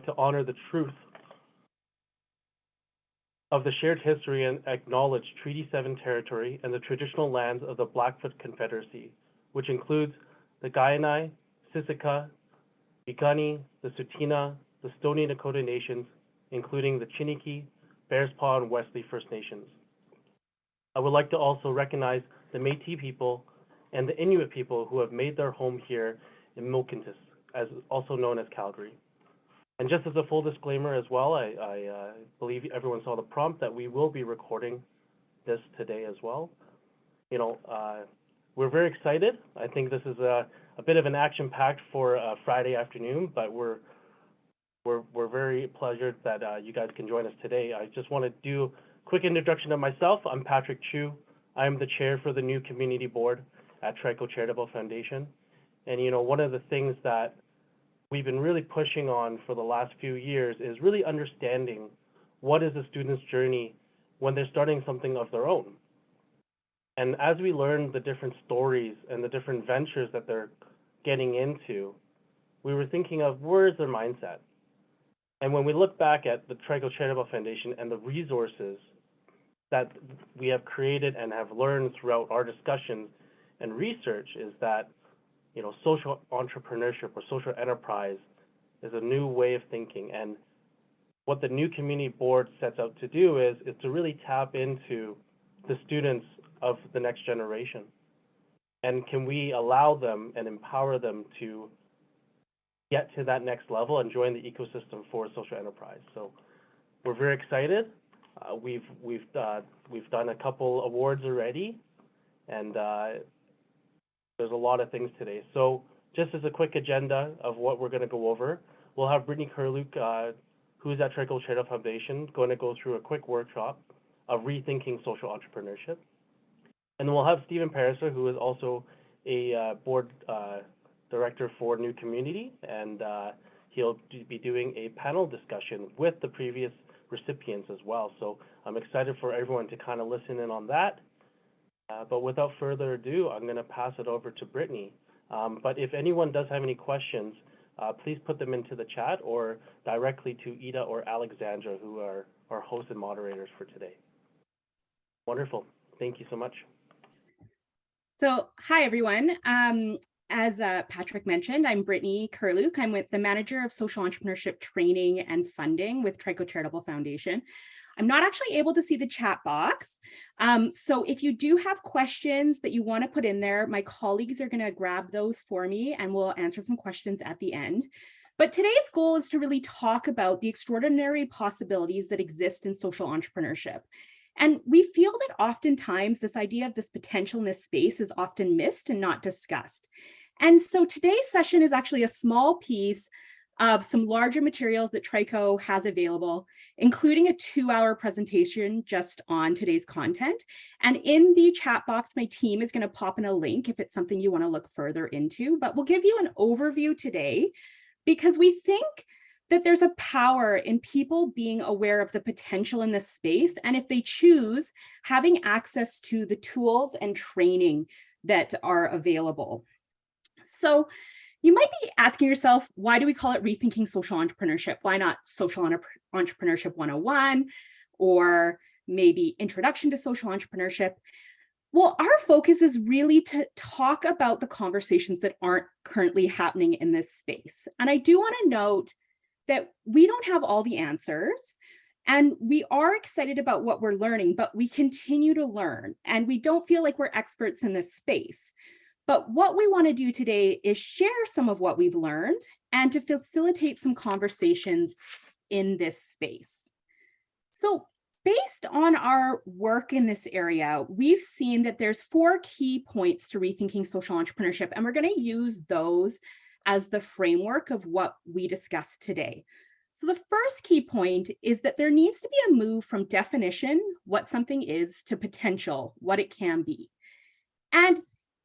to honor the truth of the shared history and acknowledge Treaty 7 territory and the traditional lands of the Blackfoot Confederacy, which includes the Kainai, Siksika, Piikani, the Tsuut'ina, the Stoney Nakoda Nations, including the Chiniki, Bears Paw, and Wesley First Nations. I would like to also recognize the Métis people and the Inuit people who have made their home here in Milkintis, as also known as Calgary. And just as a full disclaimer as well, I believe everyone saw the prompt that we will be recording this today as well. We're very excited. I think this is a bit of an action-packed for Friday afternoon, but we're very pleasured that you guys can join us today. I just want to do a quick introduction of myself. I'm Patrick Chu. I'm the chair for the new community board at Trico Charitable Foundation. And one of the things that we've been really pushing on for the last few years is really understanding what is a student's journey when they're starting something of their own. And as we learn the different stories and the different ventures that they're getting into, we were thinking of where is their mindset? And when we look back at the Trico Charitable Foundation and the resources that we have created and have learned throughout our discussions and research is that social entrepreneurship or social enterprise is a new way of thinking. And what the new community board sets out to do is to really tap into the students of the next generation. And can we allow them and empower them to get to that next level and join the ecosystem for social enterprise? So we're very excited. We've done a couple awards already, and there's a lot of things today. So just as a quick agenda of what we're going to go over, we'll have Brittany Kurluk, who's at Trico Charitable Foundation, going to go through a quick workshop of rethinking social entrepreneurship. And then we'll have Stephen Pariser, who is also a board director for New Community, and he'll be doing a panel discussion with the previous recipients as well. So I'm excited for everyone to kind of listen in on that. But without further ado, I'm going to pass it over to Brittany. But if anyone does have any questions, please put them into the chat or directly to Ida or Alexandra, who are our hosts and moderators for today. Wonderful. Thank you so much. So, hi, everyone. As Patrick mentioned, I'm Brittany Kurluk. I'm the manager of social entrepreneurship training and funding with Trico Charitable Foundation. I'm not actually able to see the chat box. So if you do have questions that you want to put in there, my colleagues are going to grab those for me and we'll answer some questions at the end. But today's goal is to really talk about the extraordinary possibilities that exist in social entrepreneurship. And we feel that oftentimes this idea of this potential in this space is often missed and not discussed. And so today's session is actually a small piece of some larger materials that Trico has available, including a 2-hour presentation just on today's content. And in the chat box, my team is going to pop in a link if it's something you want to look further into. But we'll give you an overview today because we think that there's a power in people being aware of the potential in this space, and if they choose, having access to the tools and training that are available. So you might be asking yourself, why do we call it Rethinking Social Entrepreneurship? Why not Social Entrepreneurship 101 or maybe Introduction to Social Entrepreneurship? Well, our focus is really to talk about the conversations that aren't currently happening in this space. And I do want to note that we don't have all the answers, and we are excited about what we're learning, but we continue to learn, and we don't feel like we're experts in this space. But what we want to do today is share some of what we've learned and to facilitate some conversations in this space. So based on our work in this area, we've seen that there's 4 key points to rethinking social entrepreneurship, and we're going to use those as the framework of what we discussed today. So the first key point is that there needs to be a move from definition, what something is, to potential, what it can be. And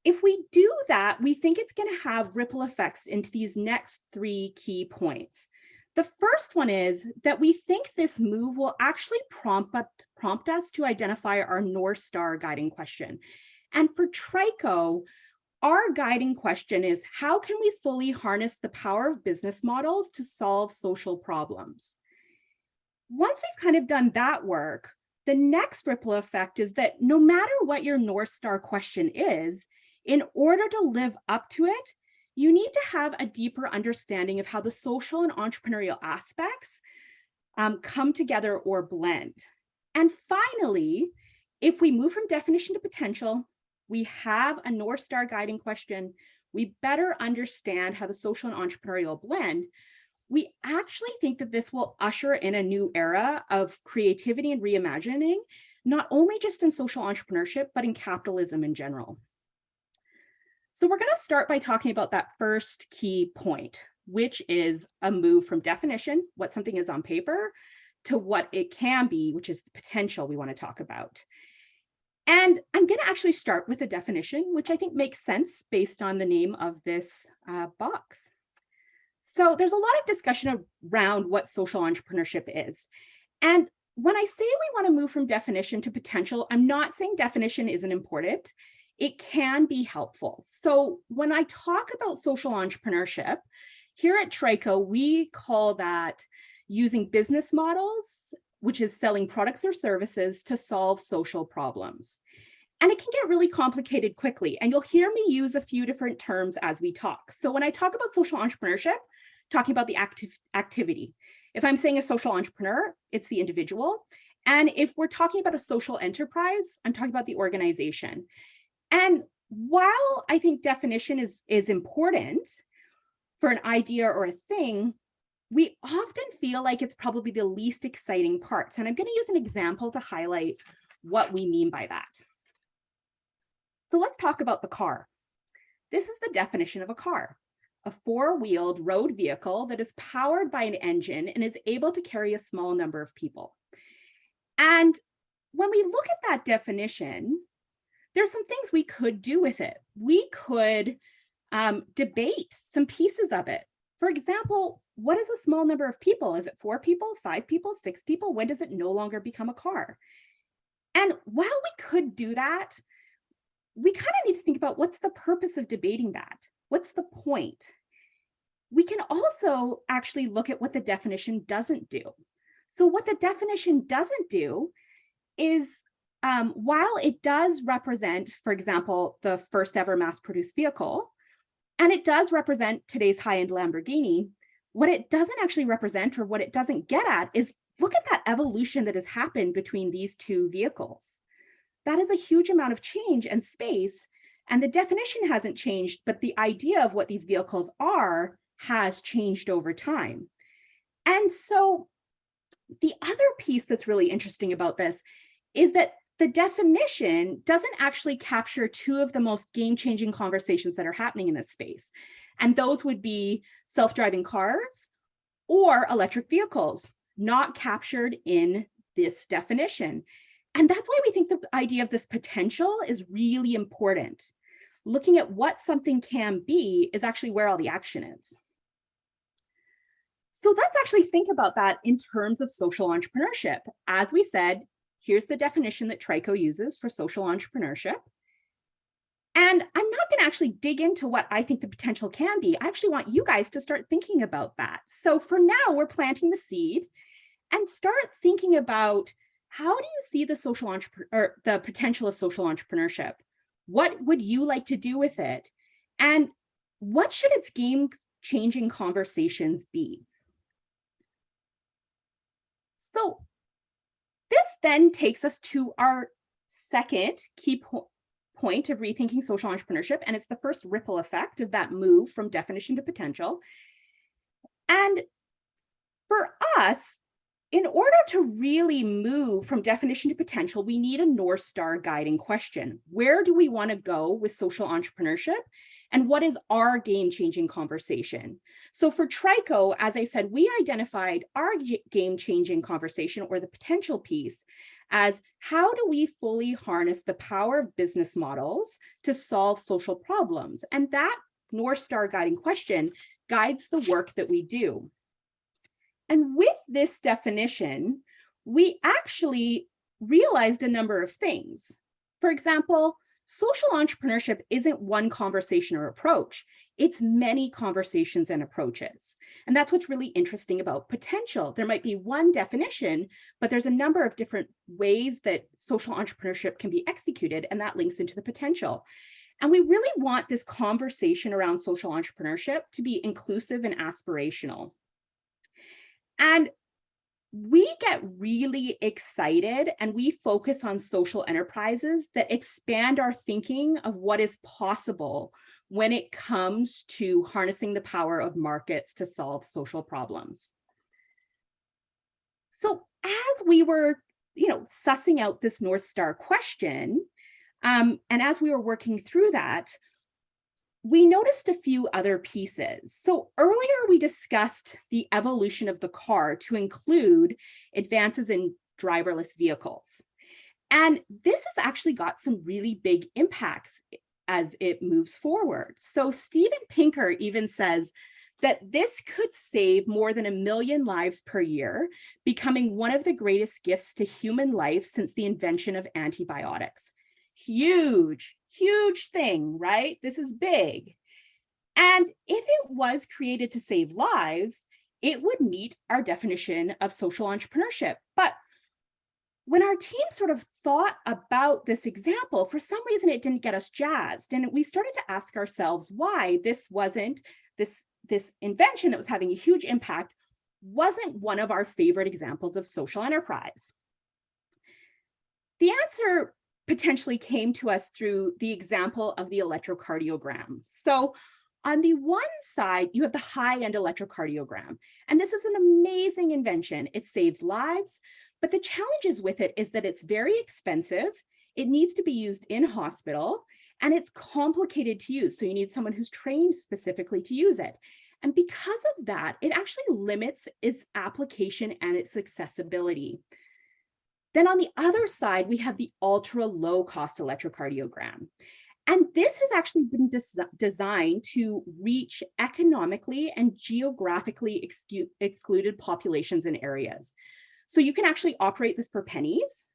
if we do that, we think it's going to have ripple effects into these next 3 key points. The first one is that we think this move will actually prompt us to identify our North Star guiding question. And for Trico, our guiding question is, how can we fully harness the power of business models to solve social problems? Once we've kind of done that work, the next ripple effect is that no matter what your North Star question is, in order to live up to it, you need to have a deeper understanding of how the social and entrepreneurial aspects come together or blend. And finally, if we move from definition to potential, we have a North Star guiding question, we better understand how the social and entrepreneurial blend, we actually think that this will usher in a new era of creativity and reimagining, not only just in social entrepreneurship, but in capitalism in general. So we're going to start by talking about that first key point, which is a move from definition, what something is on paper, to what it can be, which is the potential we want to talk about. And I'm going to actually start with a definition, which I think makes sense based on the name of this box. So there's a lot of discussion around what social entrepreneurship is. And when I say we want to move from definition to potential, I'm not saying definition isn't important. It can be helpful. So when I talk about social entrepreneurship, here at Trico, we call that using business models, which is selling products or services to solve social problems. And it can get really complicated quickly. And you'll hear me use a few different terms as we talk. So when I talk about social entrepreneurship, talking about the activity. If I'm saying a social entrepreneur, it's the individual. And if we're talking about a social enterprise, I'm talking about the organization. And while I think definition is important for an idea or a thing, we often feel like it's probably the least exciting parts. And I'm going to use an example to highlight what we mean by that. So let's talk about the car. This is the definition of a car: a four-wheeled road vehicle that is powered by an engine and is able to carry a small number of people. And when we look at that definition, there's some things we could do with it. We could debate some pieces of it. For example, what is a small number of people? Is it 4 people, 5 people, 6 people? When does it no longer become a car? And while we could do that, we kind of need to think about what's the purpose of debating that? What's the point? We can also actually look at what the definition doesn't do. So what the definition doesn't do is, while it does represent, for example, the first ever mass-produced vehicle, and it does represent today's high-end Lamborghini, what it doesn't actually represent, or what it doesn't get at, is look at that evolution that has happened between these two vehicles. That is a huge amount of change and space, and the definition hasn't changed, but the idea of what these vehicles are has changed over time. And so the other piece that's really interesting about this is that the definition doesn't actually capture two of the most game-changing conversations that are happening in this space. And those would be self-driving cars or electric vehicles, not captured in this definition. And that's why we think the idea of this potential is really important. Looking at what something can be is actually where all the action is. So let's actually think about that in terms of social entrepreneurship. As we said, here's the definition that Trico uses for social entrepreneurship. And I'm not going to actually dig into what I think the potential can be. I actually want you guys to start thinking about that. So for now, we're planting the seed and start thinking about, how do you see the the potential of social entrepreneurship? What would you like to do with it? And what should its game-changing conversations be? So this then takes us to our second key point of rethinking social entrepreneurship, and it's the first ripple effect of that move from definition to potential. And for us, in order to really move from definition to potential, we need a North Star guiding question. Where do we want to go with social entrepreneurship? And what is our game-changing conversation? So for Trico, as I said, we identified our game-changing conversation, or the potential piece, as how do we fully harness the power of business models to solve social problems? And that North Star guiding question guides the work that we do. And with this definition, we actually realized a number of things. For example, social entrepreneurship isn't one conversation or approach. It's many conversations and approaches. And that's what's really interesting about potential. There might be one definition, but there's a number of different ways that social entrepreneurship can be executed, and that links into the potential. And we really want this conversation around social entrepreneurship to be inclusive and aspirational. And we get really excited and we focus on social enterprises that expand our thinking of what is possible when it comes to harnessing the power of markets to solve social problems. So as we were, sussing out this North Star question, and as we were working through that, we noticed a few other pieces. So earlier we discussed the evolution of the car to include advances in driverless vehicles. And this has actually got some really big impacts as it moves forward. So Steven Pinker even says that this could save more than 1 million lives per year, becoming one of the greatest gifts to human life since the invention of antibiotics. Huge, huge thing, right? This is big. And if it was created to save lives, it would meet our definition of social entrepreneurship. But when our team sort of thought about this example, for some reason, it didn't get us jazzed. And we started to ask ourselves why this invention that was having a huge impact wasn't one of our favorite examples of social enterprise. The answer potentially came to us through the example of the electrocardiogram. So on the one side, you have the high-end electrocardiogram, and this is an amazing invention. It saves lives, but the challenges with it is that it's very expensive, it needs to be used in hospital, and it's complicated to use. So you need someone who's trained specifically to use it. And because of that, it actually limits its application and its accessibility. Then on the other side, we have the ultra low cost electrocardiogram. And this has actually been designed to reach economically and geographically excluded populations and areas. So you can actually operate this for pennies.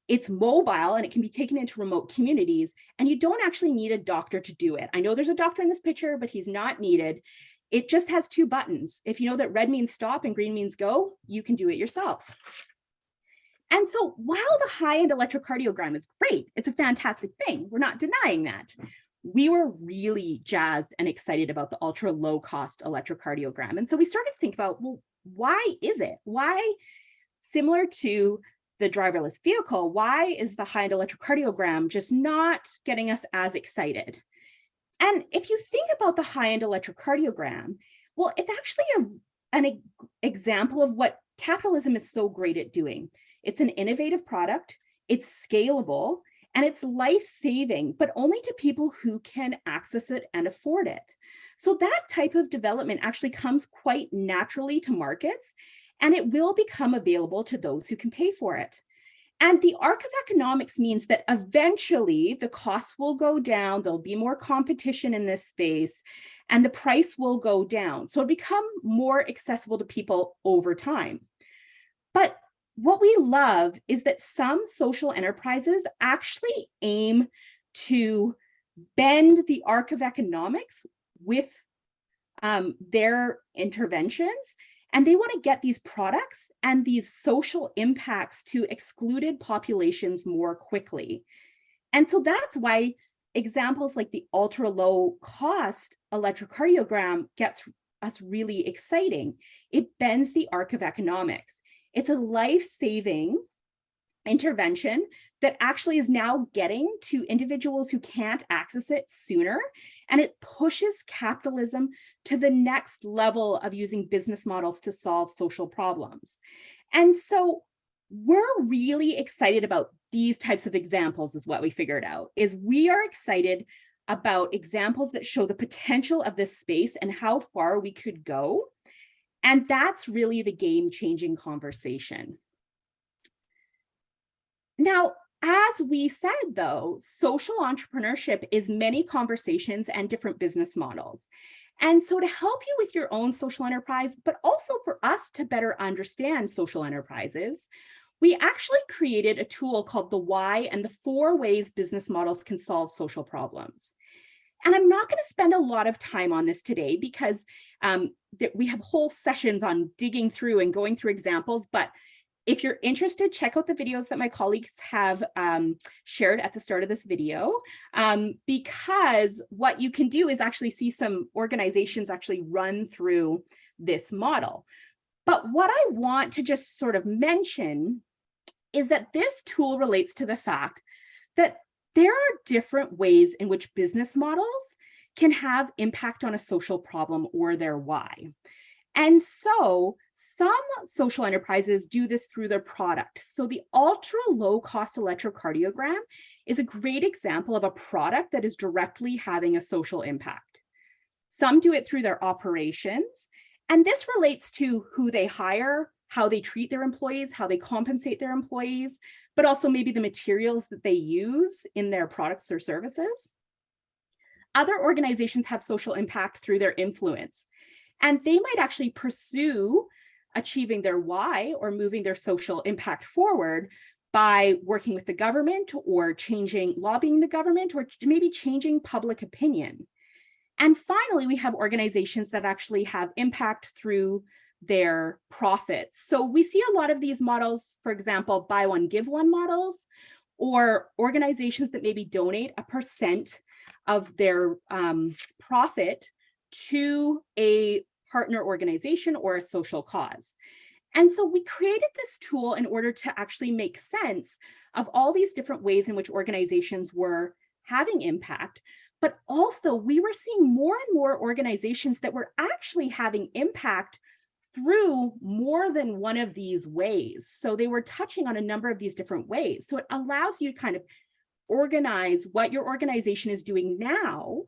It's mobile and it can be taken into remote communities, and you don't actually need a doctor to do it. I know there's a doctor in this picture, but he's not needed. It just has 2 buttons. If you know that red means stop and green means go, you can do it yourself. And so while the high-end electrocardiogram is great, it's a fantastic thing, we're not denying that, we were really jazzed and excited about the ultra low cost electrocardiogram. And so we started to think about, well, why is it? Why, similar to the driverless vehicle, why is the high-end electrocardiogram just not getting us as excited? And if you think about the high-end electrocardiogram, well, it's actually an example of what capitalism is so great at doing. It's an innovative product, it's scalable, and it's life-saving, but only to people who can access it and afford it. So that type of development actually comes quite naturally to markets, and it will become available to those who can pay for it. And the arc of economics means that eventually the costs will go down, there'll be more competition in this space, and the price will go down. So it'll become more accessible to people over time. But what we love is that some social enterprises actually aim to bend the arc of economics with their interventions, and they want to get these products and these social impacts to excluded populations more quickly. And so that's why examples like the ultra low cost electrocardiogram gets us really exciting. It bends the arc of economics. It's a life-saving intervention that actually is now getting to individuals who can't access it sooner, and it pushes capitalism to the next level of using business models to solve social problems. And so we're really excited about these types of examples, is what we figured out, is we are excited about examples that show the potential of this space and how far we could go. And that's really the game-changing conversation. Now, as we said, though, social entrepreneurship is many conversations and different business models. And so to help you with your own social enterprise, but also for us to better understand social enterprises, we actually created a tool called the Why and the 4 ways business models can solve social problems. And I'm not going to spend a lot of time on this today because we have whole sessions on digging through and going through examples. But if you're interested, check out the videos that my colleagues have shared at the start of this video, because what you can do is actually see some organizations actually run through this model. But what I want to just sort of mention is that this tool relates to the fact that there are different ways in which business models can have impact on a social problem or their why. And so some social enterprises do this through their product. So the ultra low cost electrocardiogram is a great example of a product that is directly having a social impact. Some do it through their operations, and this relates to who they hire, how they treat their employees, how they compensate their employees, but also maybe the materials that they use in their products or services. Other organizations have social impact through their influence, and they might actually pursue achieving their why or moving their social impact forward by working with the government or lobbying the government, or maybe changing public opinion. And finally, we have organizations that actually have impact through their profits. So we see a lot of these models, for example, buy one, give one models, or organizations that maybe donate a percent of their profit to a partner organization or a social cause. And so we created this tool in order to actually make sense of all these different ways in which organizations were having impact. But also we were seeing more and more organizations that were actually having impact through more than one of these ways. So they were touching on a number of these different ways. So it allows you to kind of organize what your organization is doing now,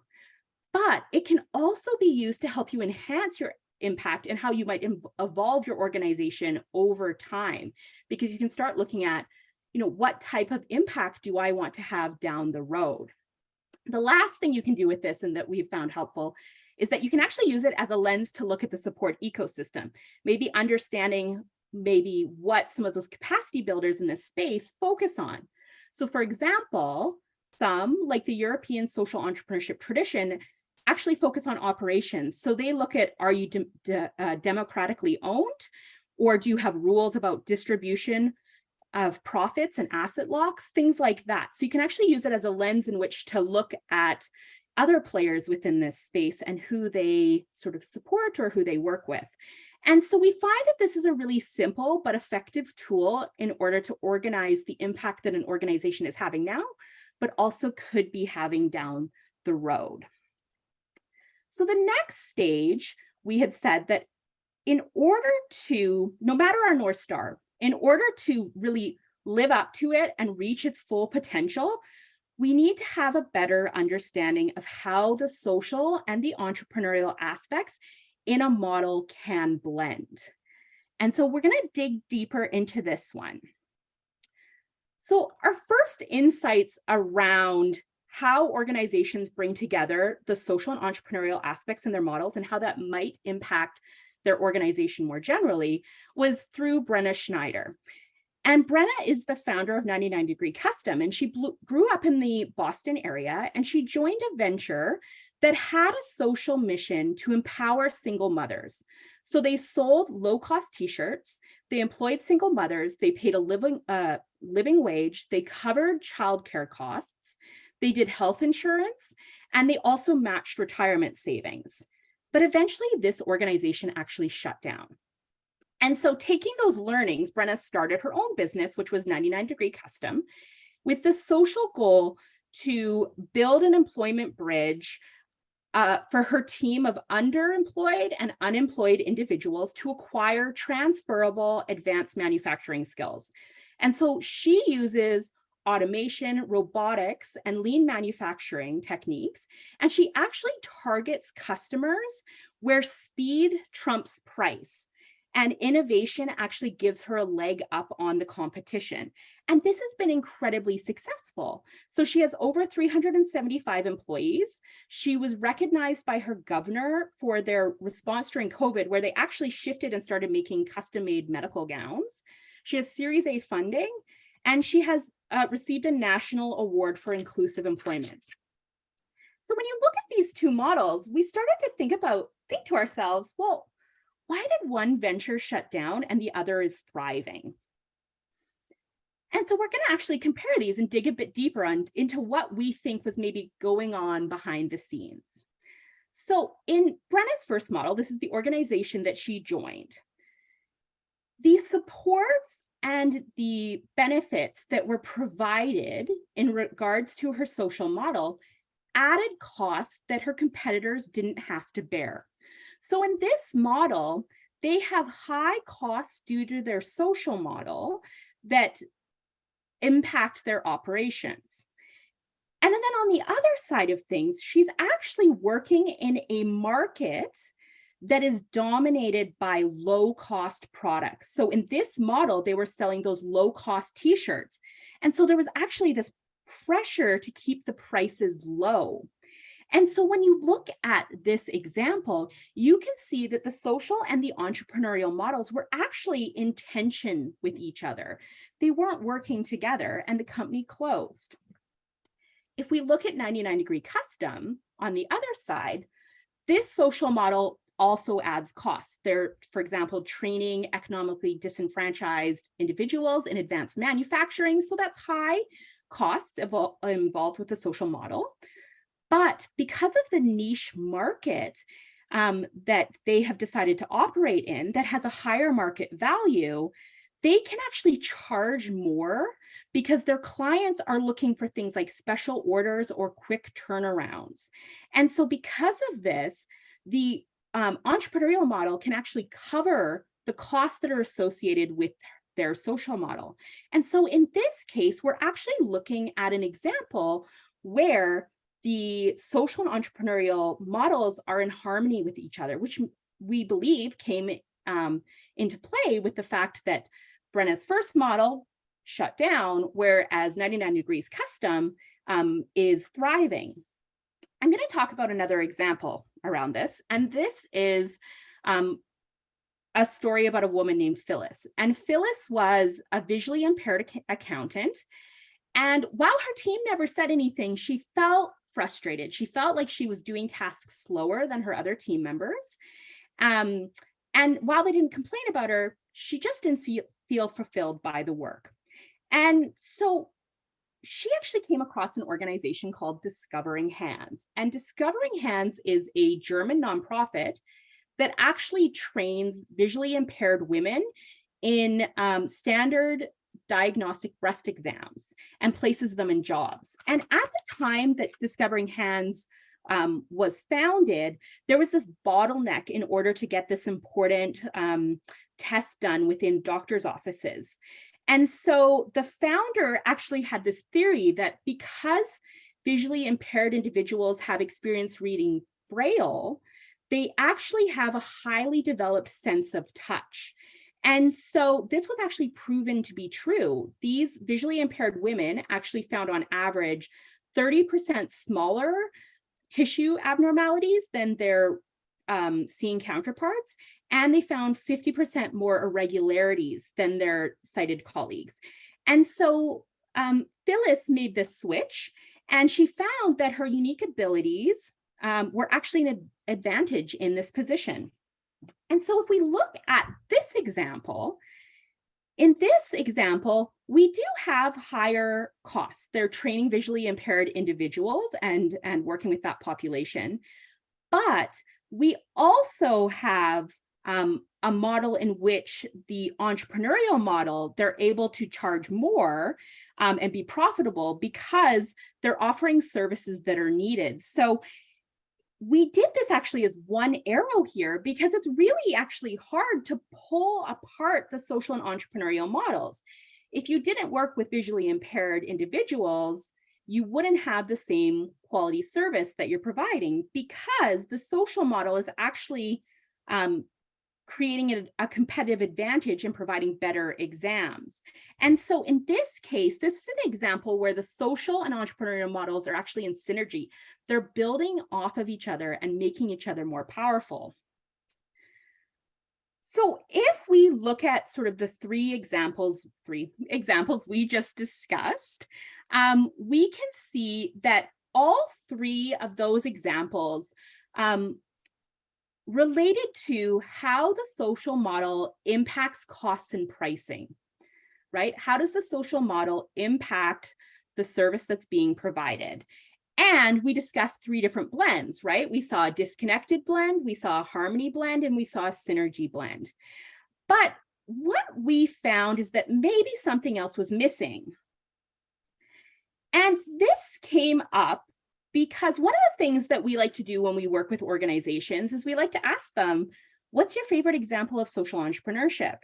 but it can also be used to help you enhance your impact and how you might evolve your organization over time, because you can start looking at, what type of impact do I want to have down the road? The last thing you can do with this, and that we've found helpful, is that you can actually use it as a lens to look at the support ecosystem, maybe understanding what some of those capacity builders in this space focus on. So for example, some, like the European social entrepreneurship tradition, actually focus on operations. So they look at, are you democratically owned, or do you have rules about distribution of profits and asset locks, things like that. So you can actually use it as a lens in which to look at other players within this space and who they sort of support or who they work with. And so we find that this is a really simple but effective tool in order to organize the impact that an organization is having now, but also could be having down the road. So the next stage, we had said that in order to, no matter our North Star, in order to really live up to it and reach its full potential, we need to have a better understanding of how the social and the entrepreneurial aspects in a model can blend. And so we're going to dig deeper into this one. So our first insights around how organizations bring together the social and entrepreneurial aspects in their models and how that might impact their organization more generally was through Brenna Schneider. And Brenna is the founder of 99 Degree Custom, and she grew up in the Boston area, and she joined a venture that had a social mission to empower single mothers. So they sold low-cost t-shirts, they employed single mothers, they paid a living wage, they covered childcare costs, they did health insurance, and they also matched retirement savings. But eventually this organization actually shut down. And so taking those learnings, Brenna started her own business, which was 99 Degree Custom, with the social goal to build an employment bridge for her team of underemployed and unemployed individuals to acquire transferable advanced manufacturing skills. And so she uses automation, robotics, and lean manufacturing techniques. And she actually targets customers where speed trumps price. And innovation actually gives her a leg up on the competition. And this has been incredibly successful. So she has over 375 employees. She was recognized by her governor for their response during COVID, where they actually shifted and started making custom-made medical gowns. She has Series A funding, and she has received a national award for inclusive employment. So when you look at these two models, we started to think to ourselves, well, why did one venture shut down and the other is thriving? And so we're going to actually compare these and dig a bit deeper into what we think was maybe going on behind the scenes. So in Brenna's first model, this is the organization that she joined. The supports and the benefits that were provided in regards to her social model added costs that her competitors didn't have to bear. So in this model, they have high costs due to their social model that impact their operations. And then on the other side of things, she's actually working in a market that is dominated by low-cost products. So in this model, they were selling those low-cost t-shirts. And so there was actually this pressure to keep the prices low. And so when you look at this example, you can see that the social and the entrepreneurial models were actually in tension with each other. They weren't working together and the company closed. If we look at 99 Degree Custom on the other side, this social model also adds costs. They're, for example, training economically disenfranchised individuals in advanced manufacturing. So that's high costs involved with the social model. But because of the niche market that they have decided to operate in that has a higher market value, they can actually charge more because their clients are looking for things like special orders or quick turnarounds. And so because of this, the entrepreneurial model can actually cover the costs that are associated with their social model. And so in this case, we're actually looking at an example where the social and entrepreneurial models are in harmony with each other, which we believe came into play with the fact that Brenna's first model shut down, whereas 99 Degrees Custom is thriving. I'm going to talk about another example around this, and this is a story about a woman named Phyllis. And Phyllis was a visually impaired accountant, and while her team never said anything, she felt frustrated. She felt like she was doing tasks slower than her other team members. And while they didn't complain about her, she just didn't feel fulfilled by the work. And so she actually came across an organization called Discovering Hands. And Discovering Hands is a German nonprofit that actually trains visually impaired women in standard diagnostic breast exams and places them in jobs. And at the time that Discovering Hands was founded, there was this bottleneck in order to get this important test done within doctors' offices. And so the founder actually had this theory that because visually impaired individuals have experience reading Braille, they actually have a highly developed sense of touch. And so this was actually proven to be true. These visually impaired women actually found on average 30% smaller tissue abnormalities than their seeing counterparts, and they found 50% more irregularities than their sighted colleagues. And so Phyllis made this switch, and she found that her unique abilities were actually an advantage in this position. And so if we look at this example, in this example, we do have higher costs. They're training visually impaired individuals and working with that population. But we also have a model in which the entrepreneurial model, they're able to charge more and be profitable because they're offering services that are needed. So we did this actually as one arrow here because it's really actually hard to pull apart the social and entrepreneurial models. If you didn't work with visually impaired individuals, you wouldn't have the same quality service that you're providing because the social model is actually creating a competitive advantage in providing better exams. And so in this case, this is an example where the social and entrepreneurial models are actually in synergy. They're building off of each other and making each other more powerful. So if we look at sort of the three examples we just discussed, we can see that all three of those examples related to how the social model impacts costs and pricing, right? How does the social model impact the service that's being provided? And we discussed three different blends, right? We saw a disconnected blend, we saw a harmony blend, and we saw a synergy blend. But what we found is that maybe something else was missing. And this came up because one of the things that we like to do when we work with organizations is we like to ask them, what's your favorite example of social entrepreneurship?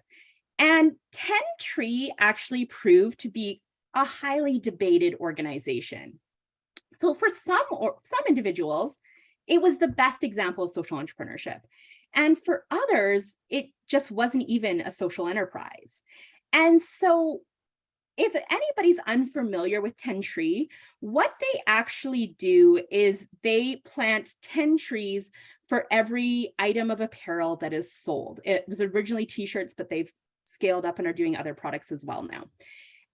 And 10 Tree actually proved to be a highly debated organization. So for some individuals, it was the best example of social entrepreneurship. And for others, it just wasn't even a social enterprise. And so if anybody's unfamiliar with 10 Tree, what they actually do is they plant 10 trees for every item of apparel that is sold. It was originally t-shirts, but they've scaled up and are doing other products as well now.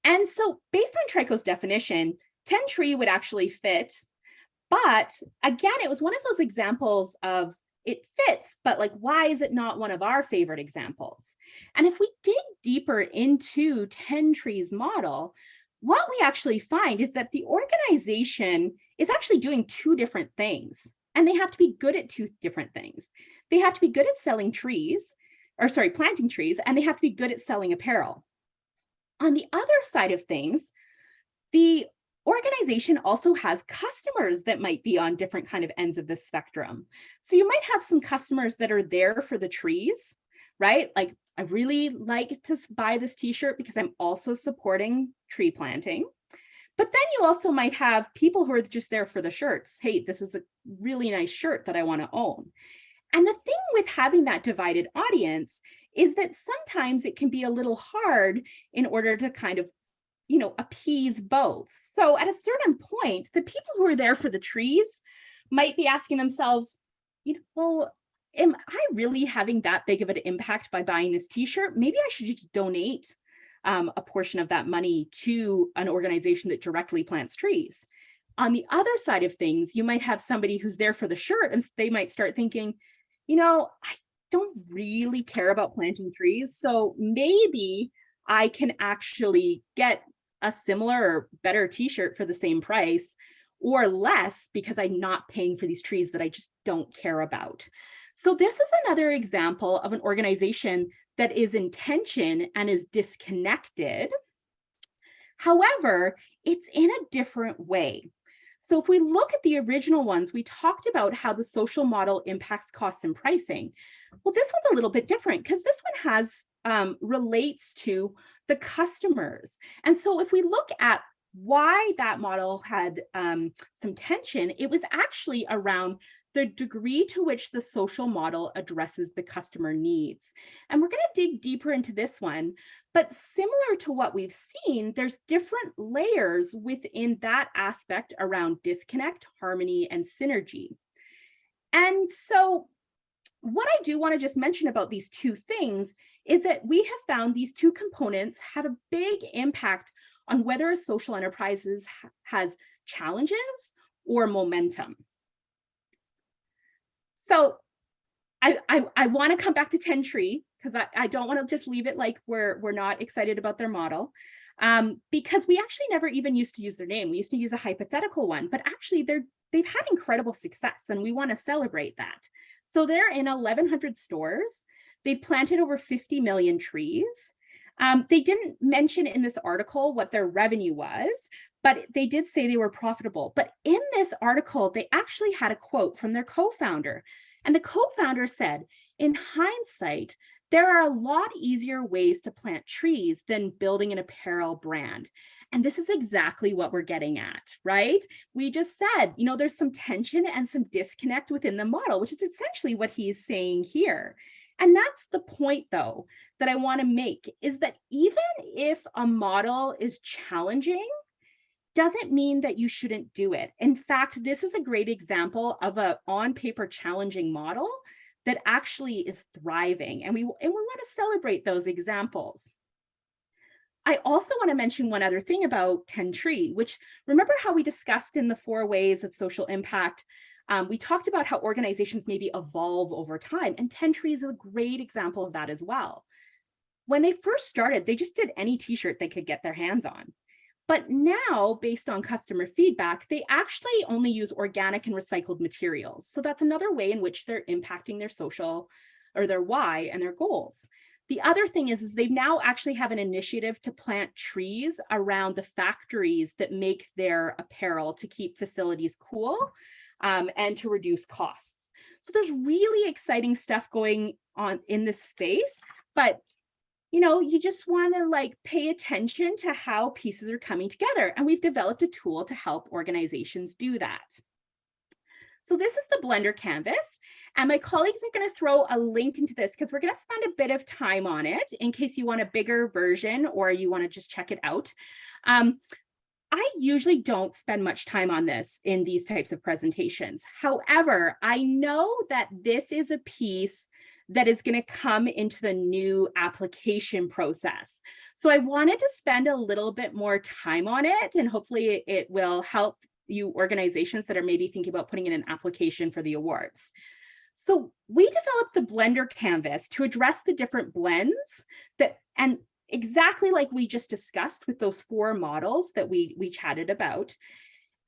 And so based on Trico's definition, 10 Tree would actually fit. But again, it was one of those examples of it fits, but like, why is it not one of our favorite examples? And if we dig deeper into 10 Tree's model, what we actually find is that the organization is actually doing two different things. And they have to be good at two different things. They have to be good at selling trees, planting trees, and they have to be good at selling apparel. On the other side of things, the organization also has customers that might be on different kind of ends of the spectrum. So you might have some customers that are there for the trees, right? Like, I really like to buy this t-shirt because I'm also supporting tree planting. But then you also might have people who are just there for the shirts. Hey, this is a really nice shirt that I want to own. And the thing with having that divided audience is that sometimes it can be a little hard in order to kind of appease both. So at a certain point, the people who are there for the trees might be asking themselves, well, am I really having that big of an impact by buying this t-shirt? Maybe I should just donate a portion of that money to an organization that directly plants trees. On the other side of things, you might have somebody who's there for the shirt and they might start thinking, I don't really care about planting trees. So maybe I can actually get a similar or better t-shirt for the same price or less because I'm not paying for these trees that I just don't care about. So this is another example of an organization that is in tension and is disconnected. However, it's in a different way. So if we look at the original ones, we talked about how the social model impacts costs and pricing. Well, this one's a little bit different because this one has relates to the customers. And so if we look at why that model had some tension, it was actually around the degree to which the social model addresses the customer needs. And we're going to dig deeper into this one, but similar to what we've seen, there's different layers within that aspect around disconnect, harmony, and synergy. And so what I do want to just mention about these two things is that we have found these two components have a big impact on whether a social enterprise has challenges or momentum. So I want to come back to 10 Tree because I don't want to just leave it like we're not excited about their model, because we actually never even used to use their name. We used to use a hypothetical one, but actually they've had incredible success and we want to celebrate that. So they're in 1,100 stores. They've planted over 50 million trees. They didn't mention in this article what their revenue was, but they did say they were profitable. But in this article, they actually had a quote from their co-founder. And the co-founder said, in hindsight, there are a lot easier ways to plant trees than building an apparel brand. And this is exactly what we're getting at, right? We just said, there's some tension and some disconnect within the model, which is essentially what he's saying here. And that's the point, though, that I want to make, is that even if a model is challenging, doesn't mean that you shouldn't do it. In fact, this is a great example of a on paper challenging model that actually is thriving. And we want to celebrate those examples. I also want to mention one other thing about 10 Tree, which remember how we discussed in the 4 ways of social impact. We talked about how organizations maybe evolve over time, and 10 Tree is a great example of that as well. When they first started, they just did any t-shirt they could get their hands on. But now, based on customer feedback, they actually only use organic and recycled materials. So that's another way in which they're impacting their social or their why and their goals. The other thing is they now actually have an initiative to plant trees around the factories that make their apparel to keep facilities cool and to reduce costs. So there's really exciting stuff going on in this space, but you just want to pay attention to how pieces are coming together. And we've developed a tool to help organizations do that. So this is the Blender canvas. And my colleagues are going to throw a link into this because we're going to spend a bit of time on it in case you want a bigger version or you want to just check it out. I usually don't spend much time on this in these types of presentations. However, I know that this is a piece that is going to come into the new application process. So I wanted to spend a little bit more time on it, and hopefully it will help you organizations that are maybe thinking about putting in an application for the awards. So we developed the Blender canvas to address the different blends and exactly like we just discussed with those 4 models that we chatted about.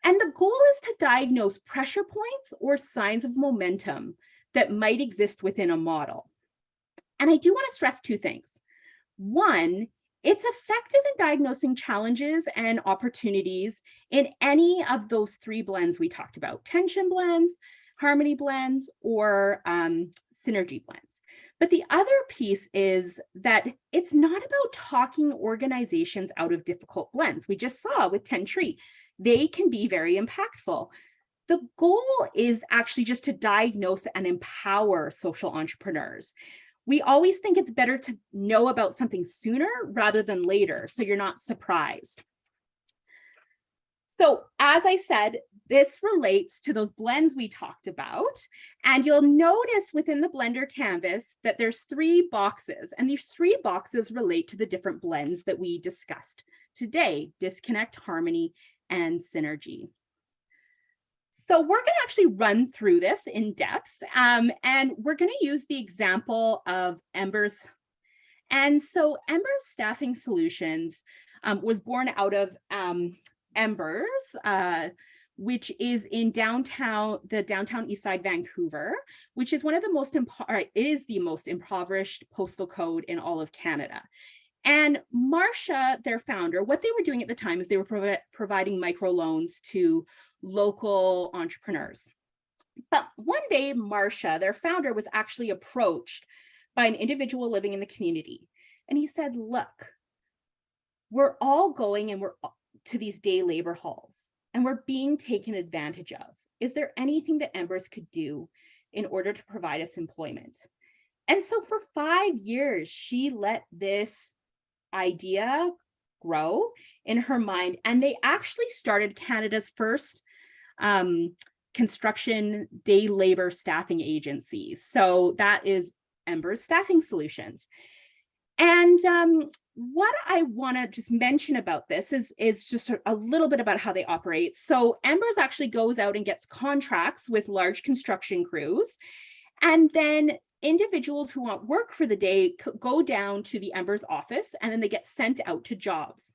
And the goal is to diagnose pressure points or signs of momentum that might exist within a model. And I do want to stress 2 things. One, it's effective in diagnosing challenges and opportunities in any of those 3 blends we talked about: tension blends, harmony blends, or synergy blends. But the other piece is that it's not about talking organizations out of difficult blends. We just saw with 10 Tree, they can be very impactful. The goal is actually just to diagnose and empower social entrepreneurs. We always think it's better to know about something sooner rather than later, so you're not surprised. So as I said, this relates to those blends we talked about. And you'll notice within the Blender canvas that there's 3 boxes, and these 3 boxes relate to the different blends that we discussed today: disconnect, harmony, and synergy. So we're going to actually run through this in depth, and we're going to use the example of Embers. And so Embers Staffing Solutions was born out of Embers, which is in the downtown east side Vancouver, which is one of the most impoverished postal code in all of Canada. And Marcia, their founder, what they were doing at the time is they were providing microloans to local entrepreneurs. But one day, Marcia, their founder, was actually approached by an individual living in the community. And he said, look, we're all going to these day labor halls and we're being taken advantage of. Is there anything that Embers could do in order to provide us employment? And so for 5 years, she let this idea grow in her mind. And they actually started Canada's first construction day labor staffing agency. So that is Embers Staffing Solutions. And what I want to just mention about this is just a little bit about how they operate. So Embers actually goes out and gets contracts with large construction crews. And then individuals who want work for the day go down to the Embers office, and then they get sent out to jobs.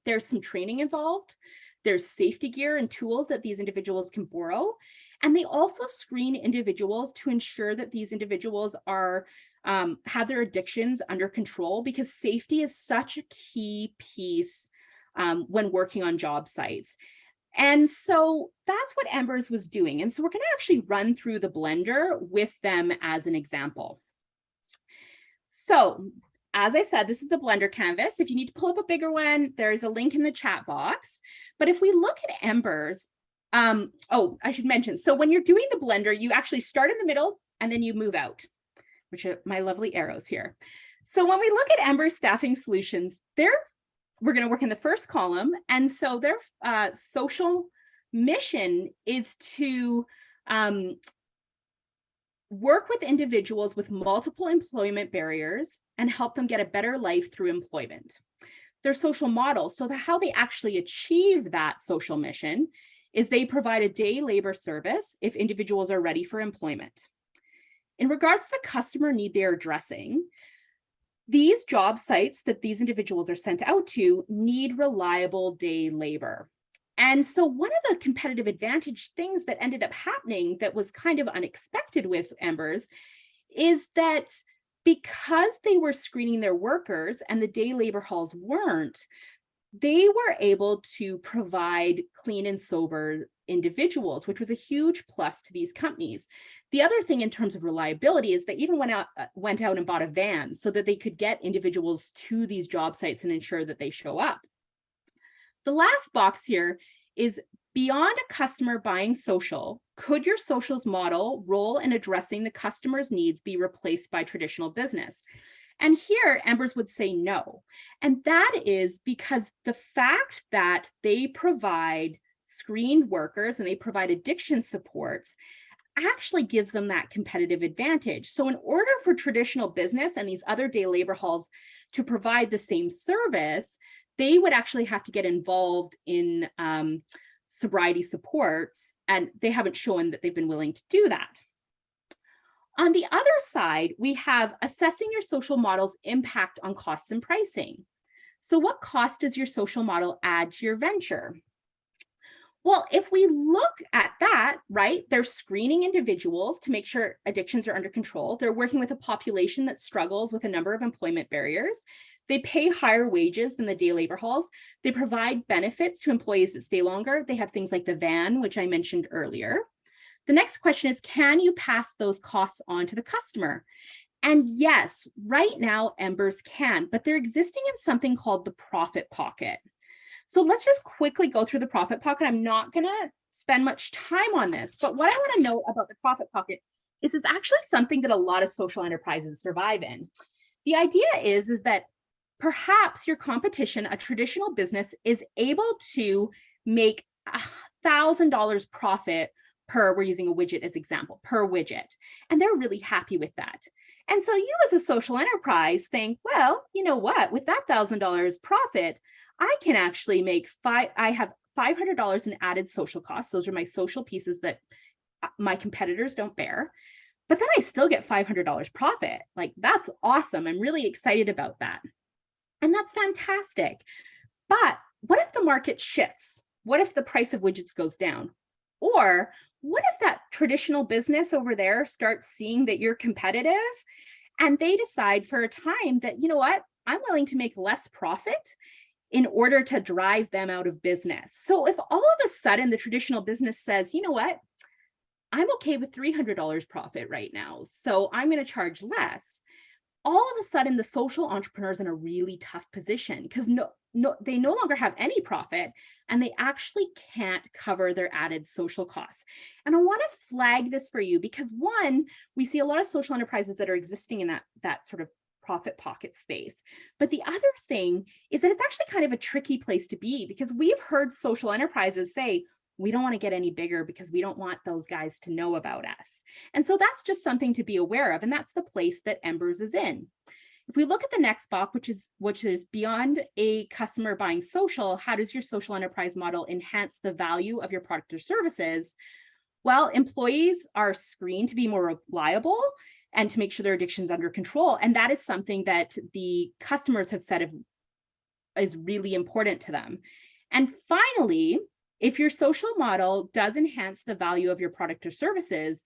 There's some training involved. There's safety gear and tools that these individuals can borrow. And they also screen individuals to ensure that these individuals are have their addictions under control, because safety is such a key piece when working on job sites. And so that's what Embers was doing. And so we're going to actually run through the Blender with them as an example. So as I said, this is the Blender canvas. If you need to pull up a bigger one, there's a link in the chat box. But if we look at Embers, oh, I should mention, so when you're doing the Blender, you actually start in the middle and then you move out, which are my lovely arrows here. So when we look at Embers Staffing Solutions, we're going to work in the first column. And so their social mission is to work with individuals with multiple employment barriers and help them get a better life through employment. Their social model, so how they actually achieve that social mission, is they provide a day labor service if individuals are ready for employment. In regards to the customer need they are addressing, these job sites that these individuals are sent out to need reliable day labor. And so one of the competitive advantage things that ended up happening that was kind of unexpected with Embers is that because they were screening their workers and the day labor halls weren't, they were able to provide clean and sober individuals, which was a huge plus to these companies. The other thing in terms of reliability is they even went out and bought a van so that they could get individuals to these job sites and ensure that they show up. The last box here is beyond a customer buying social, could your socials model role in addressing the customer's needs be replaced by traditional business? And here, Embers would say no. And that is because the fact that they provide screened workers and they provide addiction supports actually gives them that competitive advantage. So in order for traditional business and these other day labor halls to provide the same service, they would actually have to get involved in sobriety supports, and they haven't shown that they've been willing to do that. On the other side, we have assessing your social model's impact on costs and pricing. So what cost does your social model add to your venture? Well, if we look at that, right, they're screening individuals to make sure addictions are under control. They're working with a population that struggles with a number of employment barriers. They pay higher wages than the day labor halls. They provide benefits to employees that stay longer. They have things like the van, which I mentioned earlier. The next question is, can you pass those costs on to the customer? And yes, right now, Embers can, but they're existing in something called the profit pocket. So let's just quickly go through the profit pocket. I'm not going to spend much time on this, but what I want to note about the profit pocket is it's actually something that a lot of social enterprises survive in. The idea is that perhaps your competition, a traditional business, is able to make $1,000 profit per, we're using a widget as example, per widget. And they're really happy with that. And so you as a social enterprise think, well, you know what, with that $1,000 profit, I can actually make I have $500 in added social costs. Those are my social pieces that my competitors don't bear. But then I still get $500 profit. Like, that's awesome. I'm really excited about that. And that's fantastic. But what if the market shifts? What if the price of widgets goes down? Or what if that traditional business over there starts seeing that you're competitive and they decide for a time that, you know what, I'm willing to make less profit in order to drive them out of business. So if all of a sudden the traditional business says, you know what, I'm okay with $300 profit right now, so I'm going to charge less, all of a sudden the social entrepreneur is in a really tough position because they no longer have any profit and they actually can't cover their added social costs. And I want to flag this for you because one, we see a lot of social enterprises that are existing in that sort of profit pocket space. But the other thing is that it's actually kind of a tricky place to be because we've heard social enterprises say, we don't want to get any bigger because we don't want those guys to know about us. And so that's just something to be aware of. And that's the place that Embers is in. If we look at the next box, which is beyond a customer buying social, how does your social enterprise model enhance the value of your product or services? Well, employees are screened to be more reliable and to make sure their addiction's under control. And that is something that the customers have said is really important to them. And finally, if your social model does enhance the value of your product or services,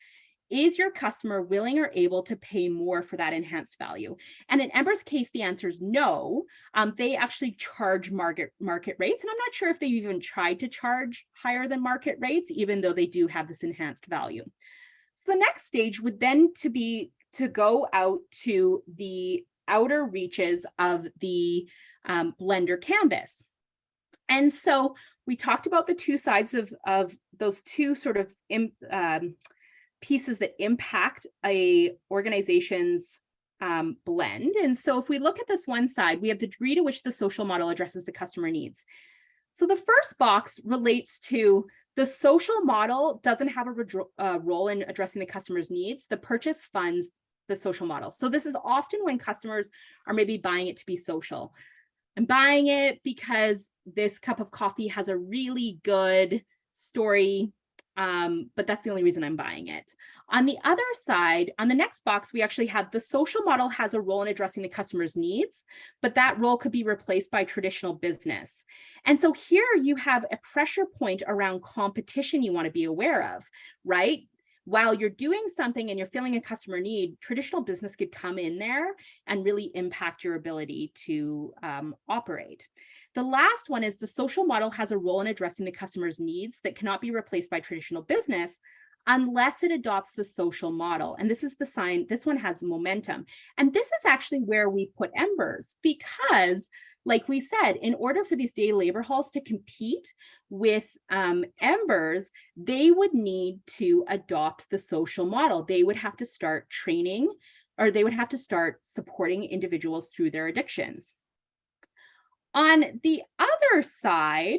is your customer willing or able to pay more for that enhanced value? And in Ember's case, the answer is no. They actually charge market rates. And I'm not sure if they've even tried to charge higher than market rates, even though they do have this enhanced value. So the next stage would then be to go out to the outer reaches of the Blender canvas. And so we talked about the two sides of those two sort of pieces that impact a organization's blend. And so if we look at this one side, we have the degree to which the social model addresses the customer needs. So the first box relates to the social model doesn't have a role in addressing the customer's needs. The purchase funds the social model. So this is often when customers are maybe buying it to be social. I'm buying it because this cup of coffee has a really good story, but that's the only reason I'm buying it. On the other side, on the next box, we actually have the social model has a role in addressing the customer's needs, but that role could be replaced by traditional business. And so here you have a pressure point around competition you want to be aware of, right? While you're doing something and you're filling a customer need, traditional business could come in there and really impact your ability to operate. The last one is the social model has a role in addressing the customer's needs that cannot be replaced by traditional business unless it adopts the social model. And this is the sign, this one has momentum. And this is actually where we put Embers, because like we said, in order for these day labor halls to compete with Embers, they would need to adopt the social model. They would have to start training, or they would have to start supporting individuals through their addictions. On the other side,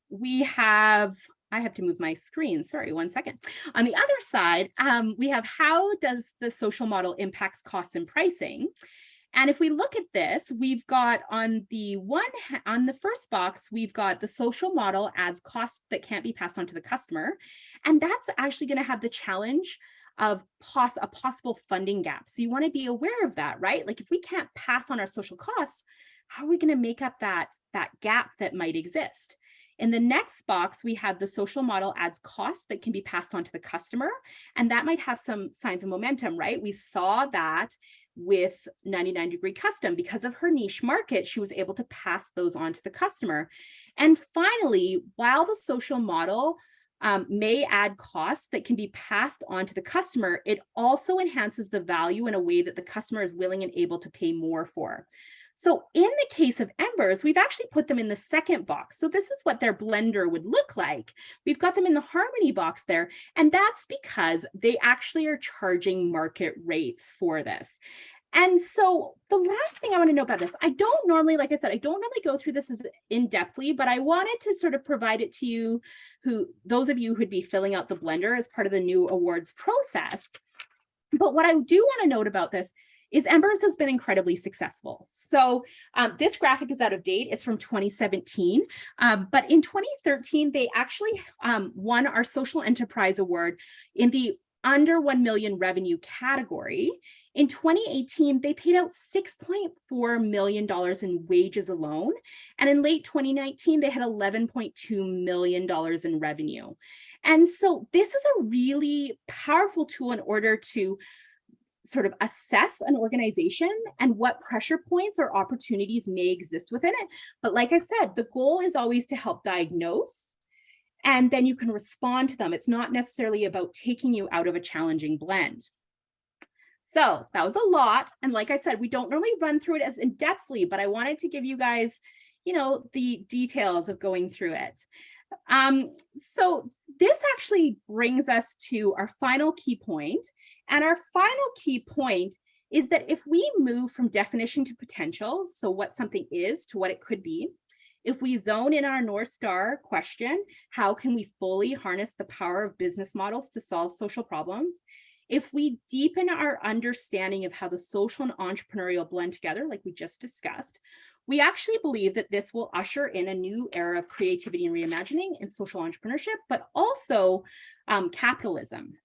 we have, I have to move my screen, sorry, 1 second. On the other side, we have how does the social model impacts costs and pricing? And if we look at this, we've got on the first box, we've got the social model adds costs that can't be passed on to the customer. And that's actually going to have the challenge of a possible funding gap. So you want to be aware of that, right? Like if we can't pass on our social costs, how are we going to make up that gap that might exist? In the next box, we have the social model adds costs that can be passed on to the customer, and that might have some signs of momentum, right? We saw that with 99 Degree Custom. Because of her niche market, she was able to pass those on to the customer. And finally, while the social model may add costs that can be passed on to the customer, it also enhances the value in a way that the customer is willing and able to pay more for. So in the case of Embers, we've actually put them in the second box. So this is what their blender would look like. We've got them in the Harmony box there, and that's because they actually are charging market rates for this. And so the last thing I want to know about this, I don't normally, like I said, I don't normally go through this as in-depthly, but I wanted to sort of provide it to you, those of you who'd be filling out the blender as part of the new awards process. But what I do want to note about this is Embers has been incredibly successful. So this graphic is out of date. It's from 2017. But in 2013, they actually won our Social Enterprise Award in the under 1 million revenue category. In 2018, they paid out $6.4 million in wages alone. And in late 2019, they had $11.2 million in revenue. And so this is a really powerful tool in order to sort of assess an organization and what pressure points or opportunities may exist within it. But like I said, the goal is always to help diagnose, and then you can respond to them. It's not necessarily about taking you out of a challenging blend. So that was a lot. And like I said, we don't normally run through it as in-depthly, but I wanted to give you guys, the details of going through it. So this actually brings us to our final key point. And our final key point is that if we move from definition to potential, so what something is to what it could be, if we zone in our North Star question, how can we fully harness the power of business models to solve social problems? If we deepen our understanding of how the social and entrepreneurial blend together, like we just discussed, we actually believe that this will usher in a new era of creativity and reimagining in social entrepreneurship, but also capitalism.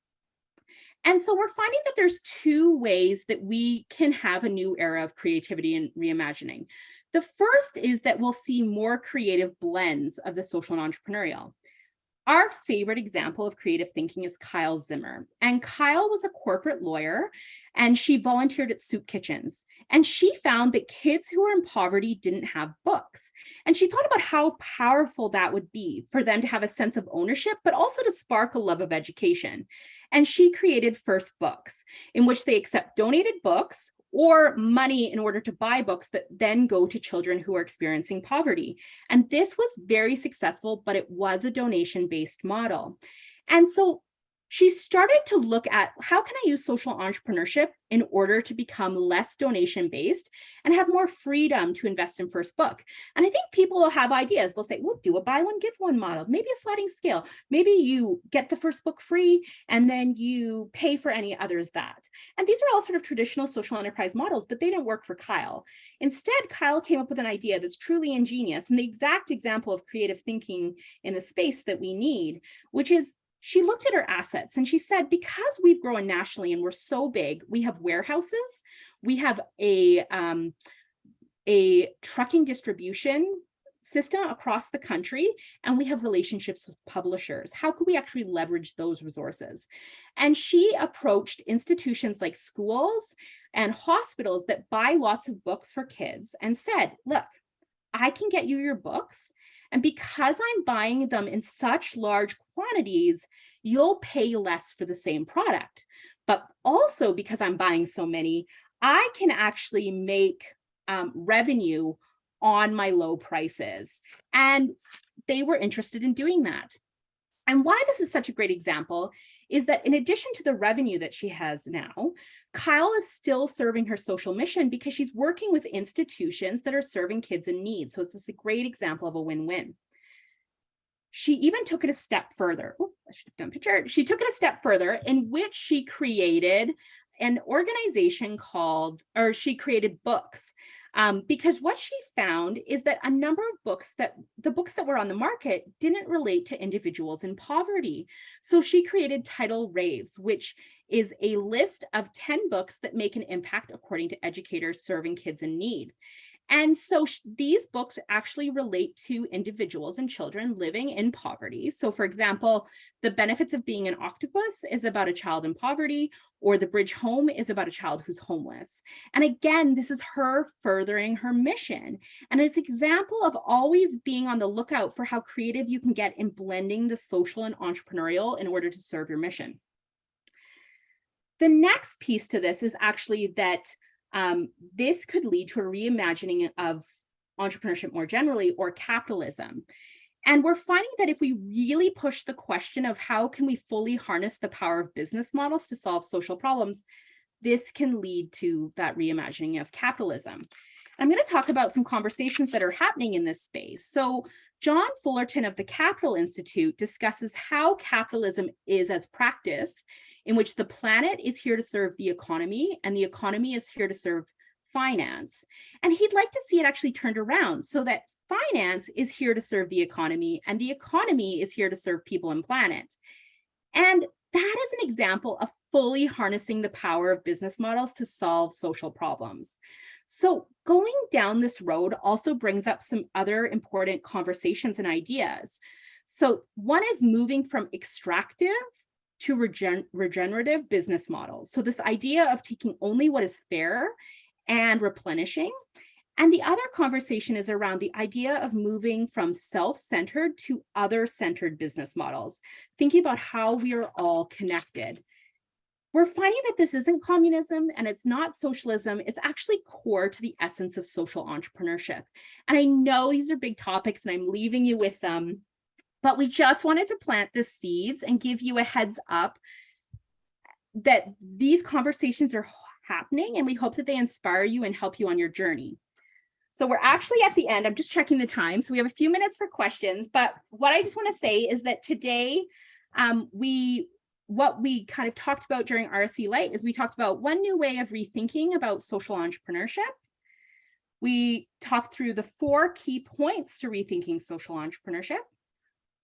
And so we're finding that there's two ways that we can have a new era of creativity and reimagining. The first is that we'll see more creative blends of the social and entrepreneurial. Our favorite example of creative thinking is Kyle Zimmer. And Kyle was a corporate lawyer, and she volunteered at soup kitchens. And she found that kids who were in poverty didn't have books. And she thought about how powerful that would be for them to have a sense of ownership, but also to spark a love of education. And she created First Books, in which they accept donated books or money in order to buy books that then go to children who are experiencing poverty. And this was very successful, but it was a donation-based model. And so she started to look at how can I use social entrepreneurship in order to become less donation based and have more freedom to invest in first book. And I think people will have ideas. They'll say, we'll do a buy one, give one model, maybe a sliding scale. Maybe you get the first book free and then you pay for any others that. And these are all sort of traditional social enterprise models, but they didn't work for Kyle. Instead, Kyle came up with an idea that's truly ingenious and the exact example of creative thinking in the space that we need, which is she looked at her assets and she said, because we've grown nationally and we're so big, we have warehouses, we have a trucking distribution system across the country, and we have relationships with publishers. How could we actually leverage those resources? And she approached institutions like schools and hospitals that buy lots of books for kids and said, look, I can get you your books. And because I'm buying them in such large quantities, you'll pay less for the same product. But also because I'm buying so many, I can actually make revenue on my low prices. And they were interested in doing that. And why this is such a great example is that in addition to the revenue that she has now, Kyle is still serving her social mission because she's working with institutions that are serving kids in need. So it's a great example of a win-win. She even took it a step further. Oh, I should have done a picture. She took it a step further in which she created an organization called, or she created books. Because what she found is that a number of books the books that were on the market didn't relate to individuals in poverty. So she created Title Raves, which is a list of 10 books that make an impact according to educators serving kids in need. And so these books actually relate to individuals and children living in poverty. So for example, The Benefits of Being an Octopus is about a child in poverty, or The Bridge Home is about a child who's homeless. And again, this is her furthering her mission. And it's an example of always being on the lookout for how creative you can get in blending the social and entrepreneurial in order to serve your mission. The next piece to this is actually that this could lead to a reimagining of entrepreneurship more generally, or capitalism. And we're finding that if we really push the question of how can we fully harness the power of business models to solve social problems, this can lead to that reimagining of capitalism. I'm going to talk about some conversations that are happening in this space. So John Fullerton of the Capital Institute discusses how capitalism is as practice, in which the planet is here to serve the economy and the economy is here to serve finance. And he'd like to see it actually turned around so that finance is here to serve the economy and the economy is here to serve people and planet. And that is an example of fully harnessing the power of business models to solve social problems. So going down this road also brings up some other important conversations and ideas. So one is moving from extractive to regenerative business models. So this idea of taking only what is fair and replenishing. And the other conversation is around the idea of moving from self-centered to other-centered business models, thinking about how we are all connected. We're finding that this isn't communism and it's not socialism. It's actually core to the essence of social entrepreneurship. And I know these are big topics and I'm leaving you with them, but we just wanted to plant the seeds and give you a heads up that these conversations are happening, and we hope that they inspire you and help you on your journey. So we're actually at the end. I'm just checking the time. So we have a few minutes for questions, but what I just want to say is that today, what we kind of talked about during RSC Lite is we talked about one new way of rethinking about social entrepreneurship. We talked through the 4 key points to rethinking social entrepreneurship.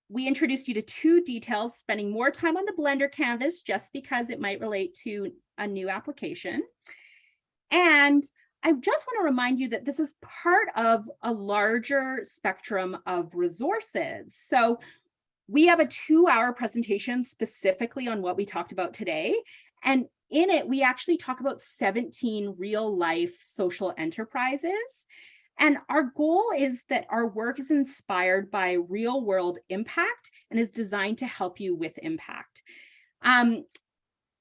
We introduced you to 2 details, spending more time on the Blender canvas just because it might relate to a new application. And I just want to remind you that this is part of a larger spectrum of resources. So we have a 2-hour presentation specifically on what we talked about today. And in it, we actually talk about 17 real-life social enterprises. And our goal is that our work is inspired by real-world impact and is designed to help you with impact.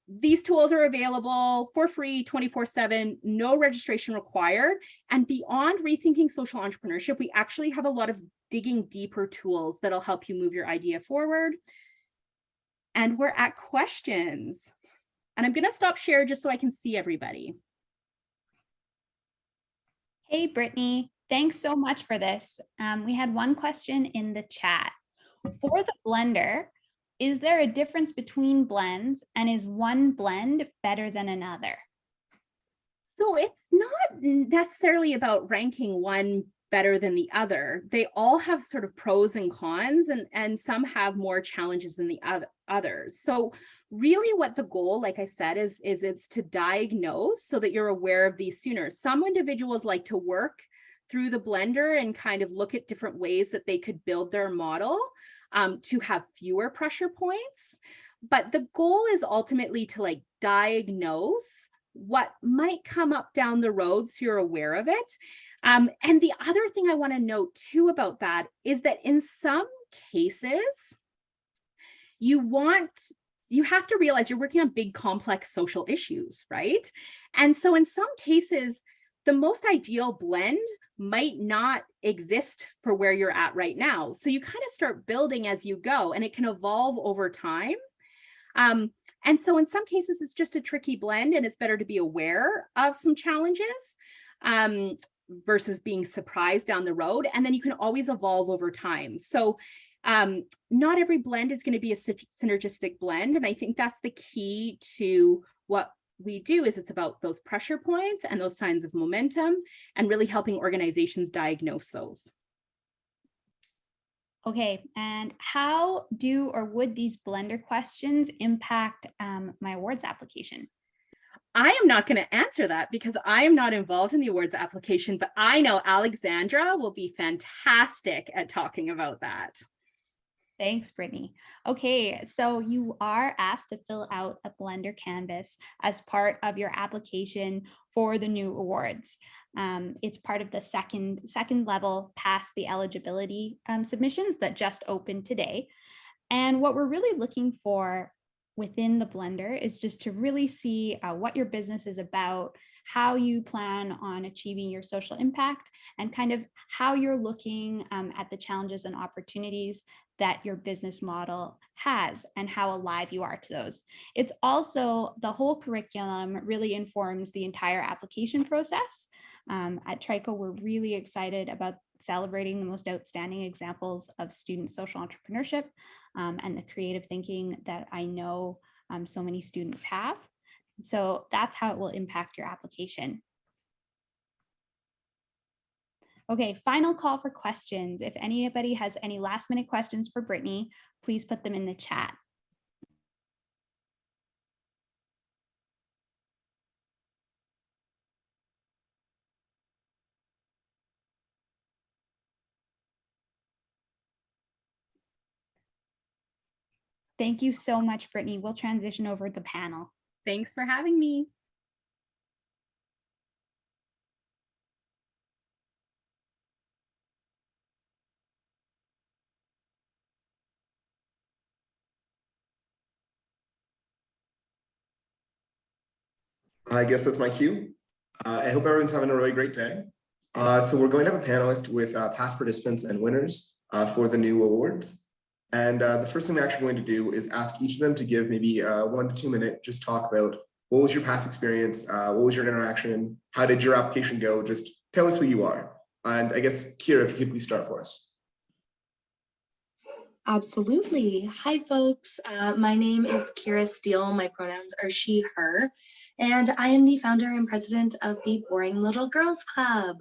These tools are available for free 24/7, no registration required. And beyond rethinking social entrepreneurship, we actually have a lot of digging deeper tools that'll help you move your idea forward. And we're at questions. And I'm going to stop share just so I can see everybody. Hey, Brittany, thanks so much for this. We had one question in the chat. For the blender, is there a difference between blends, and is one blend better than another? So it's not necessarily about ranking one better than the other. They all have sort of pros and cons, and some have more challenges than the others. So really what the goal, like I said, is it's to diagnose so that you're aware of these sooner. Some individuals like to work through the blender and kind of look at different ways that they could build their model to have fewer pressure points. But the goal is ultimately to like diagnose what might come up down the road so you're aware of it. And the other thing I want to note too about that is that in some cases, you have to realize you're working on big, complex social issues, right? And so in some cases, the most ideal blend might not exist for where you're at right now. So you kind of start building as you go, and it can evolve over time. And so in some cases, it's just a tricky blend, and it's better to be aware of some challenges versus being surprised down the road. And then you can always evolve over time. So not every blend is going to be a synergistic blend. And I think that's the key to what we do is it's about those pressure points and those signs of momentum and really helping organizations diagnose those. Okay, and how do or would these blender questions impact my awards application? I am not going to answer that because I am not involved in the awards application, but I know Alexandra will be fantastic at talking about that. Thanks, Brittany. Okay, so you are asked to fill out a blender canvas as part of your application for the new awards. It's part of the second level past the eligibility submissions that just opened today. And what we're really looking for within the blender is just to really see what your business is about, how you plan on achieving your social impact, and kind of how you're looking at the challenges and opportunities that your business model has and how alive you are to those. It's also the whole curriculum really informs the entire application process. At Trico, we're really excited about celebrating the most outstanding examples of student social entrepreneurship and the creative thinking that I know so many students have. So that's how it will impact your application. Okay, final call for questions. If anybody has any last minute questions for Brittany, please put them in the chat. Thank you so much, Brittany. We'll transition over to the panel. Thanks for having me. I guess that's my cue. I hope everyone's having a really great day. So we're going to have a panelist with past participants and winners for the new awards. And the first thing we're actually going to do is ask each of them to give maybe 1 to 2 minute, just talk about what was your past experience, what was your interaction, how did your application go, just tell us who you are. And I guess, Kira, if you could please start for us. Absolutely. Hi, folks. My name is Kira Steele. My pronouns are she, her, and I am the founder and president of the Boring Little Girls Club,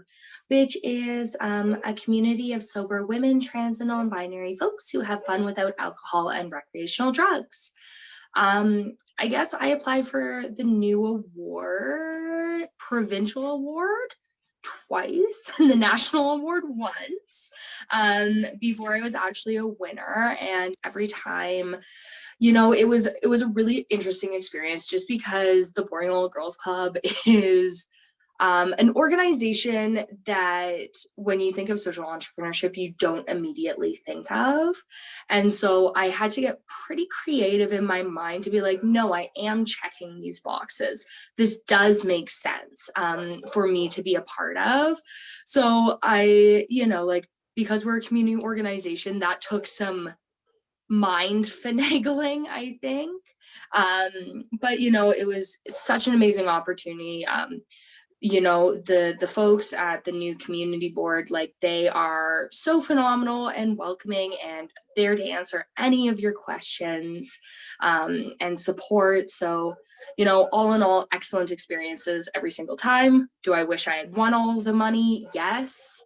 which is a community of sober women, trans, and non-binary folks who have fun without alcohol and recreational drugs. I guess I applied for the new award, provincial award, twice and the national award once before I was actually a winner. And every time, you know, it was a really interesting experience just because the Boring Little Girls Club is an organization that when you think of social entrepreneurship, you don't immediately think of. And so I had to get pretty creative in my mind to be like, no, I am checking these boxes. This does make sense for me to be a part of. So I, you know, like, because we're a community organization, that took some mind finagling, I think. But you know, it was such an amazing opportunity. You know, the folks at the new community board, like, they are so phenomenal and welcoming and there to answer any of your questions and support. So, you know, all in all, excellent experiences every single time. Do I wish I had won all of the money? Yes.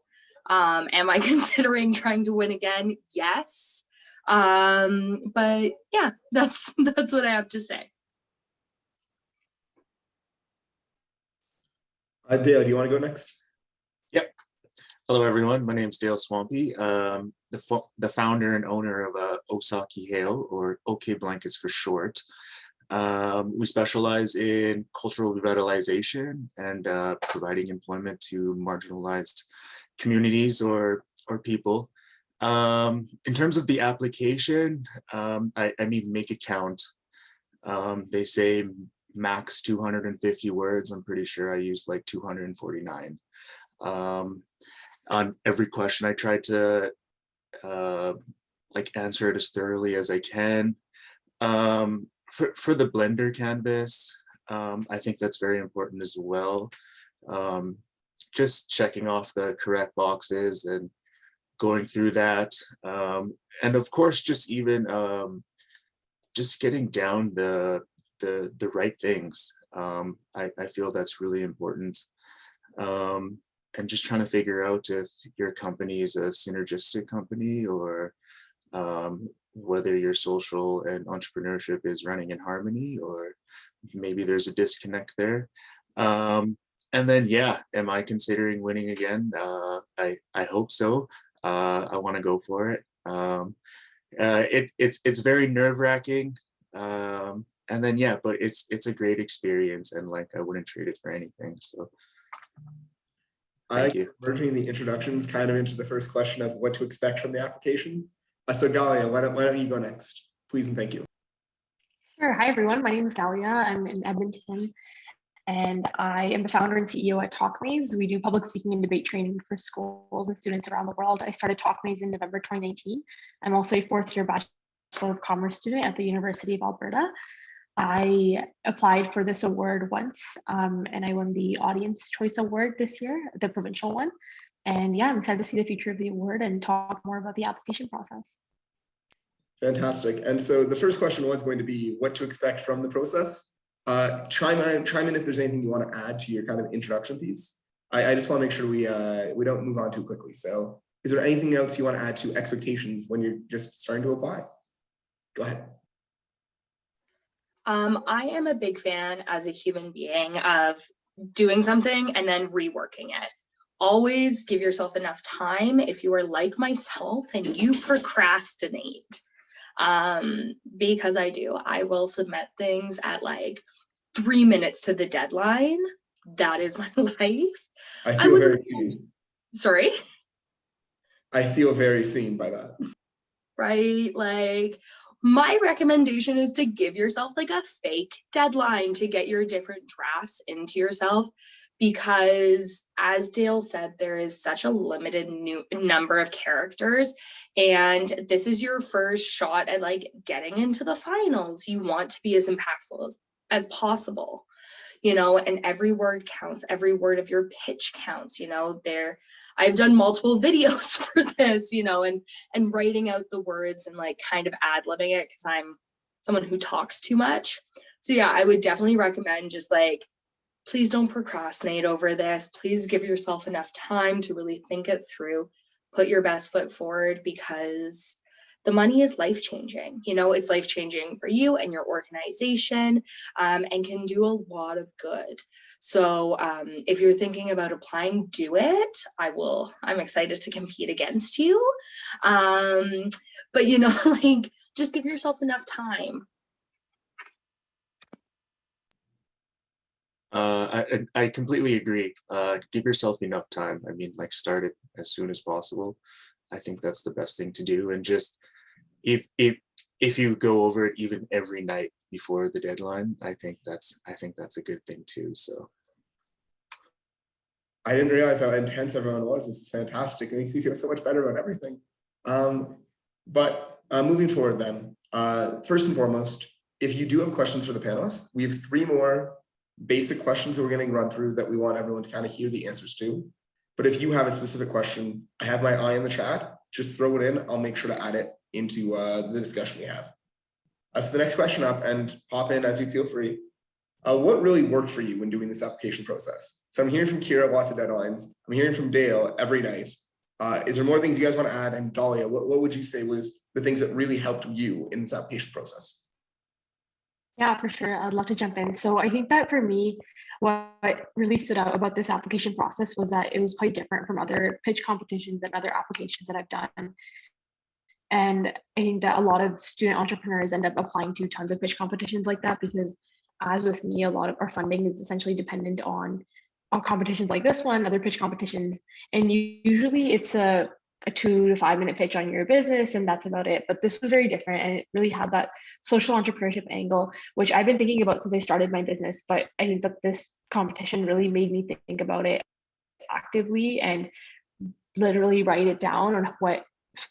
Am I considering trying to win again? Yes. But yeah, that's what I have to say. Dale, do you want to go next? Yep. Hello, everyone. My name is Dale Swampy, the founder and owner of Osaki Hale, or OK Blankets for short. We specialize in cultural revitalization and providing employment to marginalized communities or people. In terms of the application, I mean, make it count. They say max 250 words. I'm pretty sure I used like 249. On every question, I tried to like answer it as thoroughly as I can. For the Blender canvas, I think that's very important as well. Just checking off the correct boxes and going through that. And of course, just even just getting down the right things. I feel that's really important. And just trying to figure out if your company is a synergistic company or whether your social and entrepreneurship is running in harmony, or maybe there's a disconnect there. And then, yeah, am I considering winning again? I hope so. I want to go for it. It's very nerve-wracking. And then, yeah, but it's a great experience, and like, I wouldn't trade it for anything. So thank you. Merging the introductions kind of into the first question of what to expect from the application. So Galia, why don't you go next, please, and thank you. Sure. Hi, everyone. My name is Galia. I'm in Edmonton, and I am the founder and CEO at TalkMaze. We do public speaking and debate training for schools and students around the world. I started TalkMaze in November 2019. I'm also a fourth-year Bachelor of Commerce student at the University of Alberta. I applied for this award once, and I won the Audience Choice Award this year, the provincial one. And yeah, I'm excited to see the future of the award and talk more about the application process. Fantastic. And so the first question was going to be what to expect from the process. Chime in if there's anything you want to add to your kind of introduction piece. I just want to make sure we don't move on too quickly. So is there anything else you want to add to expectations when you're just starting to apply? Go ahead. I am a big fan as a human being of doing something and then reworking it. Always give yourself enough time. If you are like myself and you procrastinate, because I will submit things at like 3 minutes to the deadline. That is my life. I feel very seen. Sorry? I feel very seen by that. Right? Like, my recommendation is to give yourself like a fake deadline to get your different drafts into yourself, because as Dale said, there is such a limited number of characters, and this is your first shot at like getting into the finals. You want to be as impactful as possible, you know, and every word counts. Every word of your pitch counts, you know. I've done multiple videos for this, you know, and writing out the words and like kind of ad-libbing it, because I'm someone who talks too much. So yeah, I would definitely recommend just like, please don't procrastinate over this. Please give yourself enough time to really think it through, put your best foot forward, because the money is life-changing. You know, it's life-changing for you and your organization, and can do a lot of good. So if you're thinking about applying, do it. I'm excited to compete against you. But you know, like, just give yourself enough time. I completely agree. Give yourself enough time. I mean, like, start it as soon as possible. I think that's the best thing to do. And just if you go over it even every night before the deadline, I think that's a good thing too. So I didn't realize how intense everyone was. This is fantastic. It makes you feel so much better about everything. But Moving forward then, first and foremost, if you do have questions for the panelists, we have 3 more basic questions that we're going to run through that we want everyone to kind of hear the answers to. But if you have a specific question, I have my eye in the chat, just throw it in. I'll make sure to add it into the discussion we have. So the next question up, and pop in as you feel free. What really worked for you when doing this application process? So I'm hearing from Kira, lots of deadlines. I'm hearing from Dale every night. Is there more things you guys want to add? And Dahlia, what would you say was the things that really helped you in this application process? Yeah, for sure. I'd love to jump in. So I think that for me, what really stood out about this application process was that it was quite different from other pitch competitions and other applications that I've done. And I think that a lot of student entrepreneurs end up applying to tons of pitch competitions like that, because as with me, a lot of our funding is essentially dependent on competitions like this one, other pitch competitions. And usually it's a 2 to 5 minute pitch on your business, and that's about it. But this was very different, and it really had that social entrepreneurship angle, which I've been thinking about since I started my business. But I think that this competition really made me think about it actively and literally write it down on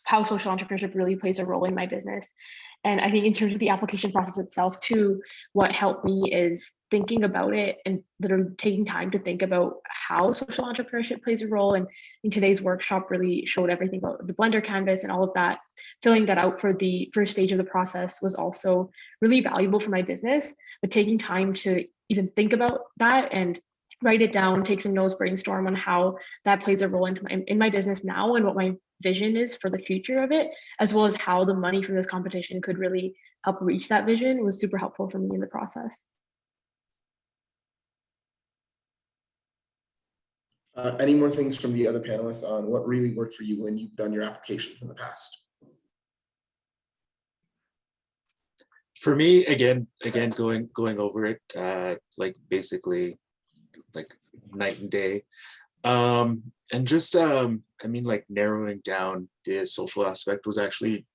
how social entrepreneurship really plays a role in my business. And I think in terms of the application process itself too, what helped me is thinking about it and literally taking time to think about how social entrepreneurship plays a role. And in today's workshop really showed everything about the Blender canvas and all of that. Filling that out for the first stage of the process was also really valuable for my business, but taking time to even think about that and write it down, take some notes, brainstorm on how that plays a role in my business now and what my vision is for the future of it, as well as how the money from this competition could really help reach that vision, was super helpful for me in the process. Any more things from the other panelists on what really worked for you when you've done your applications in the past? For me, again, going over it, like basically like night and day. And just, I mean, like narrowing down the social aspect was actually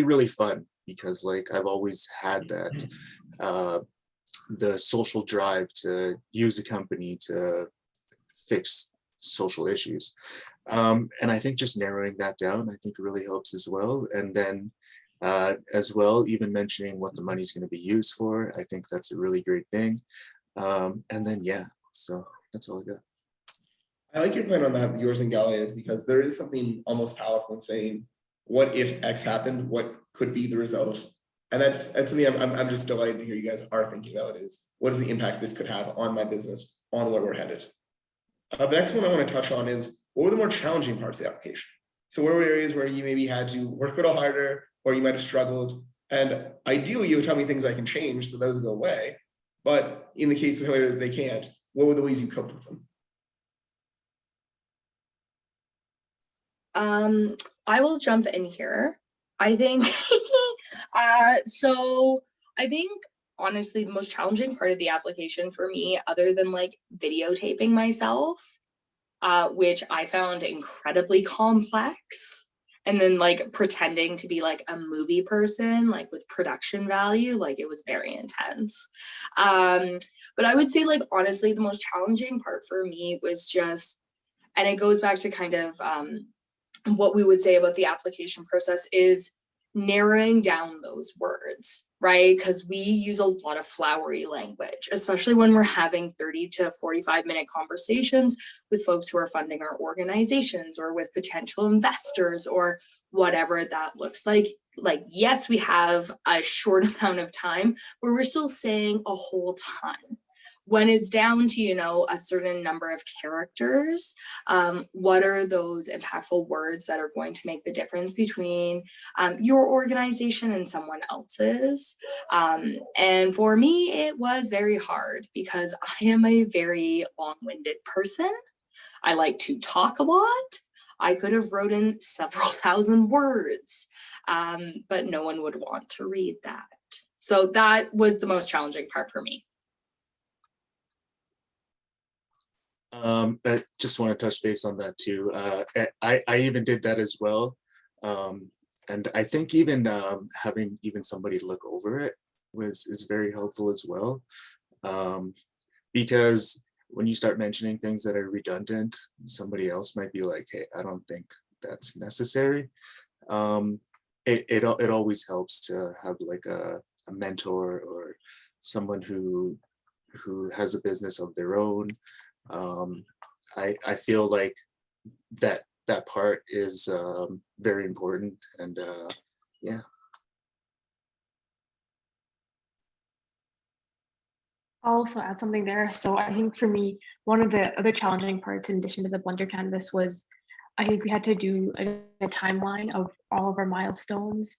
really fun, because like I've always had that, the social drive to use a company to fix social issues. And I think just narrowing that down, I think really helps as well. And then as well, even mentioning what the money's going to be used for, I think that's a really great thing. And then, yeah, so that's all I got. I like your point on that, yours and Galia's, because there is something almost powerful in saying, what if X happened? What could be the result? And that's something I'm just delighted to hear you guys are thinking about, is what is the impact this could have on my business, on where we're headed. The next one I want to touch on is, what were the more challenging parts of the application? So where were areas where you maybe had to work a little harder, or you might have struggled? And ideally, you would tell me things I can change so those go away. But in the case where they can't, what were the ways you coped with them? I will jump in here. I think, so I think honestly, the most challenging part of the application for me, other than like videotaping myself, which I found incredibly complex, and then like pretending to be like a movie person, like with production value, like it was very intense. But I would say, like, honestly, the most challenging part for me was just, and it goes back to kind of what we would say about the application process, is narrowing down those words, right? Because we use a lot of flowery language, especially when we're having 30 to 45 minute conversations with folks who are funding our organizations, or with potential investors, or whatever that looks like. Like, yes, we have a short amount of time, but we're still saying a whole ton. When it's down to, you know, a certain number of characters, what are those impactful words that are going to make the difference between your organization and someone else's? And for me, it was very hard, because I am a very long-winded person. I like to talk a lot. I could have wrote in several thousand words, but no one would want to read that. So that was the most challenging part for me. I just want to touch base on that too. I even did that as well. And I think even having even somebody look over it is very helpful as well. Because when you start mentioning things that are redundant, somebody else might be like, hey, I don't think that's necessary. it always helps to have like a mentor or someone who has a business of their own. I feel like that part is very important, and yeah. I'll also add something there. So I think for me, one of the other challenging parts in addition to the Blender canvas was I think we had to do a timeline of all of our milestones.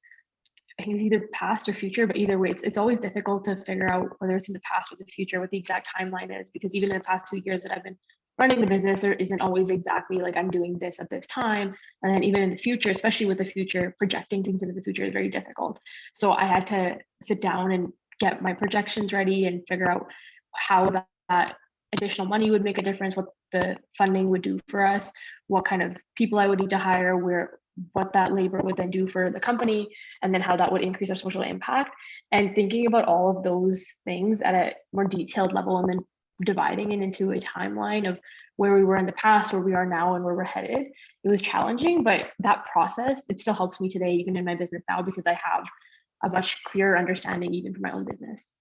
I think it's either past or future, but either way, it's always difficult to figure out whether it's in the past or the future, what the exact timeline is, because even in the past 2 years that I've been running the business, there isn't always exactly like I'm doing this at this time. And then even in the future, especially with the future, projecting things into the future is very difficult. So I had to sit down and get my projections ready and figure out how that additional money would make a difference, what the funding would do for us, what kind of people I would need to hire, what that labor would then do for the company, and then how that would increase our social impact. And thinking about all of those things at a more detailed level and then dividing it into a timeline of where we were in the past, where we are now, and where we're headed. It was challenging, but that process, it still helps me today, even in my business now, because I have a much clearer understanding even for my own business.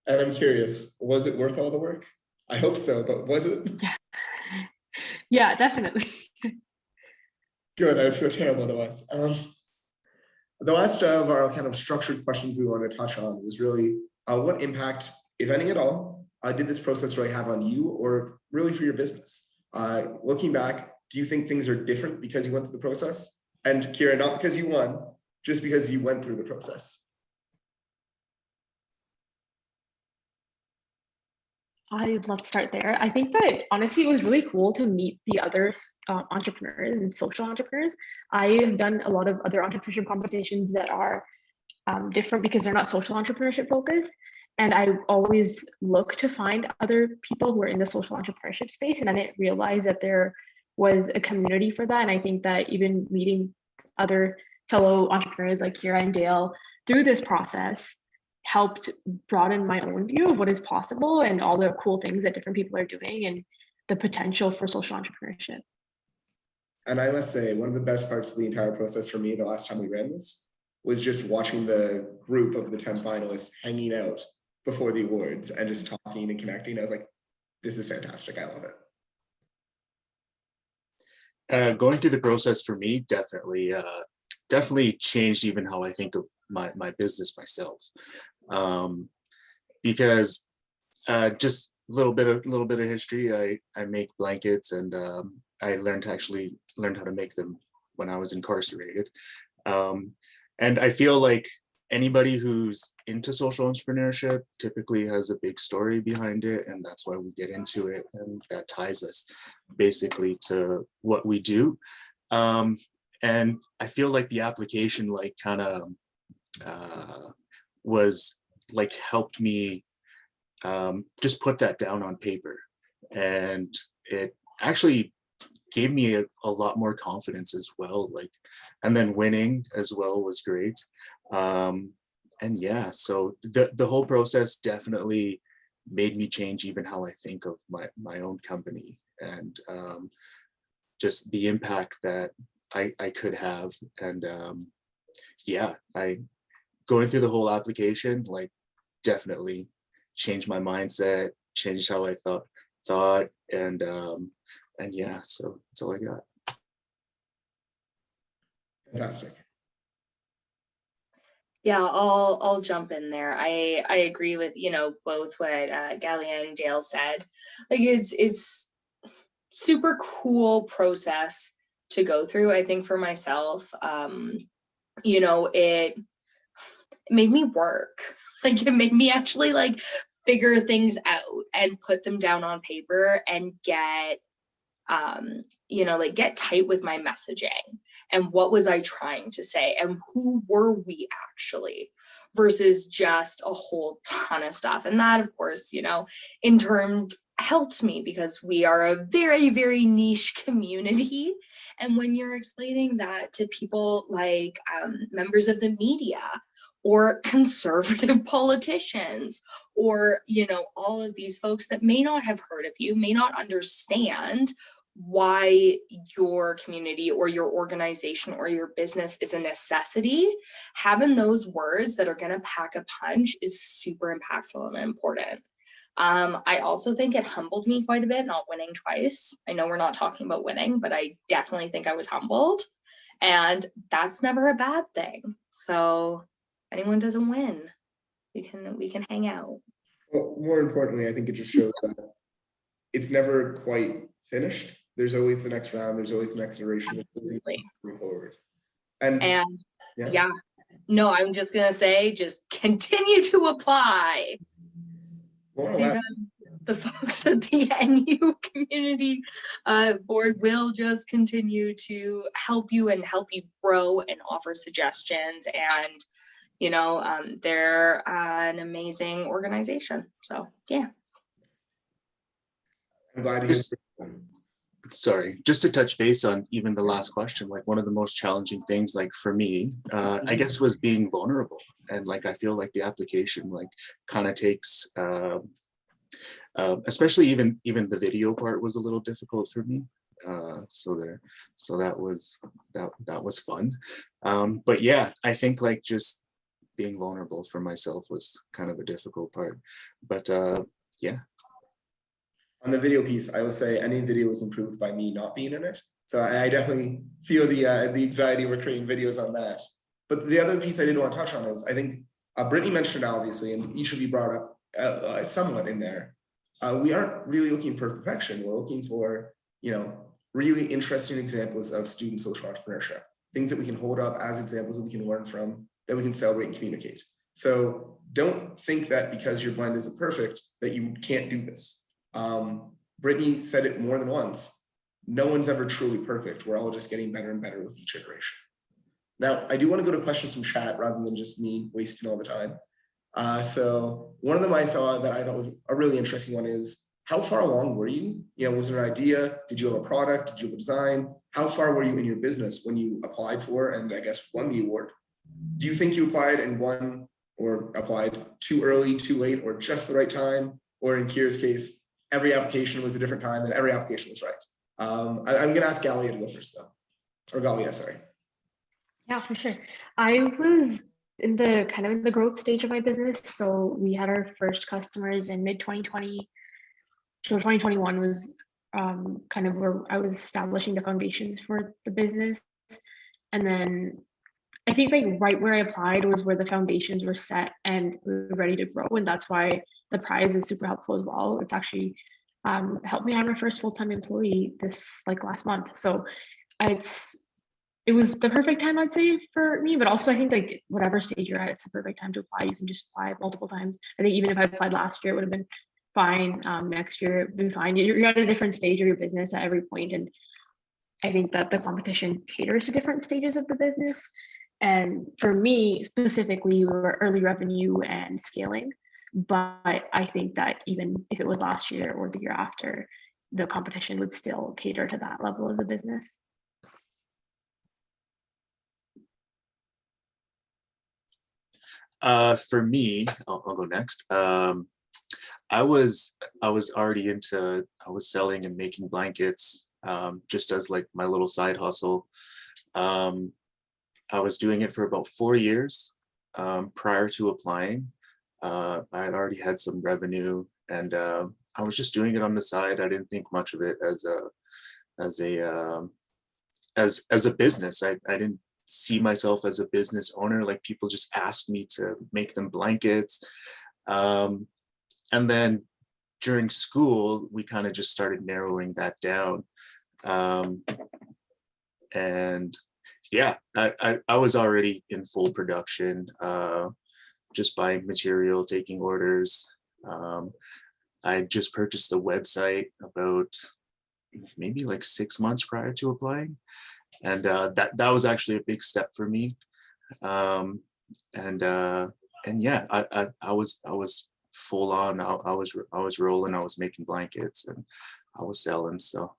And I'm curious, was it worth all the work? I hope so, but was it? Yeah, yeah, definitely. Good, I would feel terrible otherwise. The last of our kind of structured questions we wanted to touch on was really what impact, if any at all, did this process really have on you or really for your business? Looking back, do you think things are different because you went through the process? And Kira, not because you won, just because you went through the process. I'd love to start there. I think that honestly, it was really cool to meet the other entrepreneurs and social entrepreneurs. I have done a lot of other entrepreneurship competitions that are different because they're not social entrepreneurship focused. And I always look to find other people who are in the social entrepreneurship space. And I didn't realize that there was a community for that. And I think that even meeting other fellow entrepreneurs like Kira and Dale through this process helped broaden my own view of what is possible and all the cool things that different people are doing and the potential for social entrepreneurship. And I must say, one of the best parts of the entire process for me, the last time we ran this, was just watching the group of the 10 finalists hanging out before the awards and just talking and connecting. I was like, this is fantastic. I love it. Going through the process for me definitely changed even how I think of my business myself. Because just a little bit of history, I make blankets, and I learned how to make them when I was incarcerated. And I feel like anybody who's into social entrepreneurship typically has a big story behind it, and that's why we get into it, and that ties us basically to what we do. And I feel like the application like kind of was like helped me just put that down on paper, and it actually gave me a lot more confidence as well, like, and then winning as well was great. And yeah, so the whole process definitely made me change even how I think of my own company, and just the impact that I could have. And yeah, going through the whole application like definitely changed my mindset, changed how I thought, and yeah, so that's all I got. Fantastic. Yeah, I'll jump in there. I agree with, both what Galia and Dale said. Like it's super cool process to go through. I think for myself, it made me work. Like it made me actually like figure things out and put them down on paper and get get tight with my messaging and what was I trying to say and who were we actually, versus just a whole ton of stuff. And that, of course, in turn helped me because we are a very, very niche community. And when you're explaining that to people like members of the media or conservative politicians or, all of these folks that may not have heard of you, may not understand why your community or your organization or your business is a necessity, having those words that are going to pack a punch is super impactful and important. I also think it humbled me quite a bit, not winning twice. I know we're not talking about winning, but I definitely think I was humbled, and that's never a bad thing. So if anyone doesn't win, we can hang out. Well, more importantly, I think it just shows that it's never quite finished. There's always the next round. There's always the next iteration. Absolutely. Moving forward. And yeah, no, I'm just gonna say, just continue to apply. Because the folks at the NU community board will just continue to help you grow and offer suggestions, and they're an amazing organization. So yeah. I'm glad to hear. Sorry, just to touch base on even the last question, like one of the most challenging things, like for me, I guess, was being vulnerable. And like, I feel like the application like kind of takes, especially even the video part was a little difficult for me. So that was fun. But yeah, I think like just being vulnerable for myself was kind of a difficult part, but yeah. On the video piece, I would say any video was improved by me not being in it. So I definitely feel the anxiety of creating videos on that. But the other piece I did want to touch on is, I think Brittany mentioned it obviously, and each of you brought up somewhat in there. We aren't really looking for perfection. We're looking for, really interesting examples of student social entrepreneurship, things that we can hold up as examples that we can learn from, that we can celebrate and communicate. So don't think that because your blend isn't perfect, that you can't do this. Brittany said it more than once. No one's ever truly perfect. We're all just getting better and better with each iteration. Now, I do want to go to questions from chat rather than just me wasting all the time. So one of them I saw that I thought was a really interesting one is, how far along were you? Was there an idea? Did you have a product? Did you have a design? How far were you in your business when you applied for and I guess won the award? Do you think you applied and won, or applied too early, too late, or just the right time? Or in Kira's case, every application was a different time and every application was right? I'm going to ask Galia to go first, though. Or Galia, sorry. Yeah, for sure. I was in the growth stage of my business. So we had our first customers in mid-2020. So 2021 was kind of where I was establishing the foundations for the business. And then I think like right where I applied was where the foundations were set and we were ready to grow. And that's why the prize is super helpful as well. It's actually helped me hire my first full-time employee this last month. So it was the perfect time, I'd say, for me, but also I think like whatever stage you're at, it's the perfect time to apply. You can just apply multiple times. I think even if I applied last year, it would have been fine. Next year, it would be fine. You're at a different stage of your business at every point. And I think that the competition caters to different stages of the business. And for me specifically, we were early revenue and scaling. But I think that even if it was last year or the year after, the competition would still cater to that level of the business. For me, I'll go next. I was already I was selling and making blankets just as like my little side hustle. I was doing it for about 4 years prior to applying. I had already had some revenue, and I was just doing it on the side. I didn't think much of it as a business. I didn't see myself as a business owner. Like, people just asked me to make them blankets. And then during school, we kind of just started narrowing that down. And yeah, I was already in full production, just buying material, taking orders. I just purchased a website about maybe like 6 months prior to applying. And that was actually a big step for me. And yeah, I was full on. I was rolling. I was making blankets and I was selling. So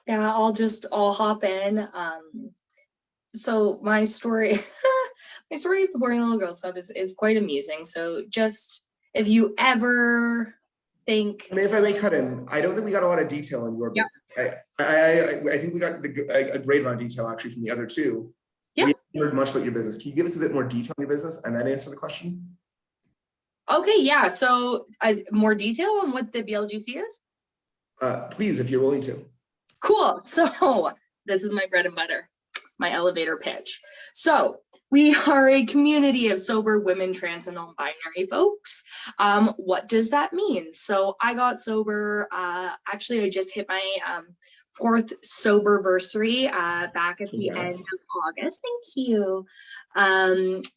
yeah, I'll hop in. So my story, my story of the Boring Little Girls Club is quite amusing. So just if you ever think. I mean, if I may cut in, I don't think we got a lot of detail on your business. I think we got a great amount of detail actually from the other two. Yeah. We haven't heard much about your business. Can you give us a bit more detail on your business and then answer the question? Okay, yeah. So more detail on what the BLGC is? Please, if you're willing to. Cool. So this is my bread and butter, my elevator pitch. So we are a community of sober women, trans, and non-binary folks. What does that mean? So I got sober. Actually, I just hit my 4th soberversary back at the end of August. Thank you.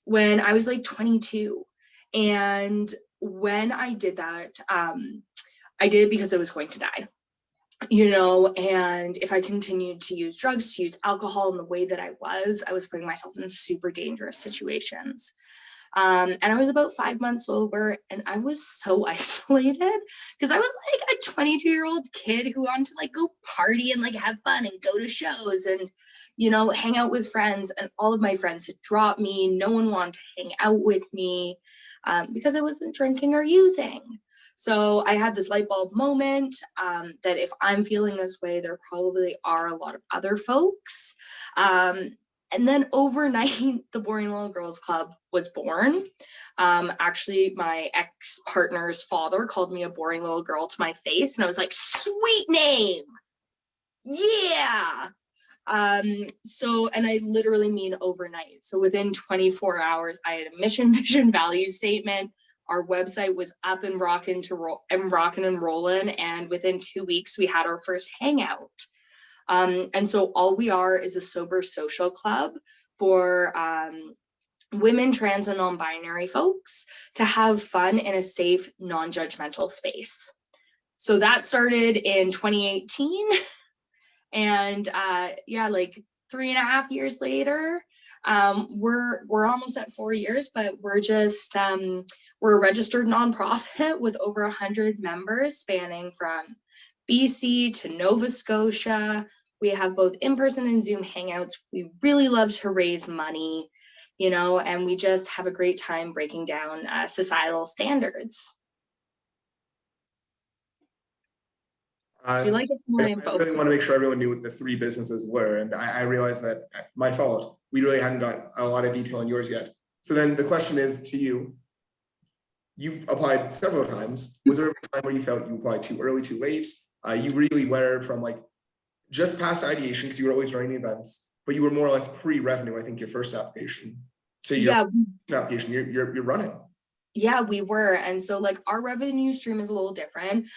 When I was like 22. And when I did that, I did it because I was going to die. You know, and if I continued to use drugs, to use alcohol in the way that I was putting myself in super dangerous situations. And I was about 5 months sober, and I was so isolated because I was like a 22-year-old kid who wanted to like go party and like have fun and go to shows and, you know, hang out with friends. And all of my friends had dropped me. No one wanted to hang out with me because I wasn't drinking or using. So I had this light bulb moment that if I'm feeling this way, there probably are a lot of other folks. And then overnight, the Boring Little Girls Club was born. Actually, my ex-partner's father called me a boring little girl to my face, and I was like, sweet name. Yeah. And I literally mean overnight. So within 24 hours, I had a mission, vision, value statement. Our website was up and rocking and rolling. And within 2 weeks, we had our first hangout. And so all we are is a sober social club for women, trans, and non-binary folks to have fun in a safe, non-judgmental space. So that started in 2018. And yeah, like 3.5 years later, we're almost at 4 years, but we're just we're a registered nonprofit with over 100 members spanning from BC to Nova Scotia. We have both in-person and Zoom hangouts. We really love to raise money, you know, and we just have a great time breaking down societal standards. Do you like it more info? I really want to make sure everyone knew what the 3 businesses were, and I realized that my fault. We really hadn't got a lot of detail on yours yet. So then the question is to you. You've applied several times. Was there a time where you felt you applied too early, too late? You really were from like just past ideation because you were always running events, but you were more or less pre-revenue. I think your first application. So your application, you're running. Yeah, we were. And so like our revenue stream is a little different.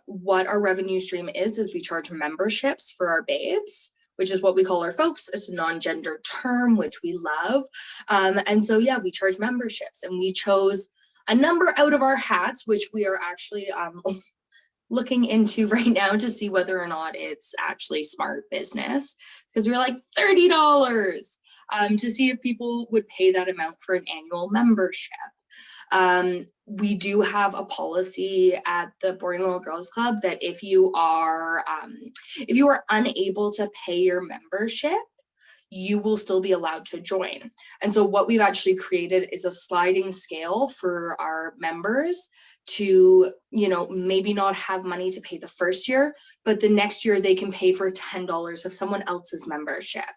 What our revenue stream is we charge memberships for our babes, which is what we call our folks. It's a non-gendered term, which we love. And so, yeah, we charge memberships, and we chose a number out of our hats, which we are actually looking into right now to see whether or not it's actually smart business, because we were like $30 to see if people would pay that amount for an annual membership. We do have a policy at the Boring Little Girls Club that if you are unable to pay your membership, you will still be allowed to join. And so what we've actually created is a sliding scale for our members to, you know, maybe not have money to pay the first year, but the next year they can pay for $10 of someone else's membership.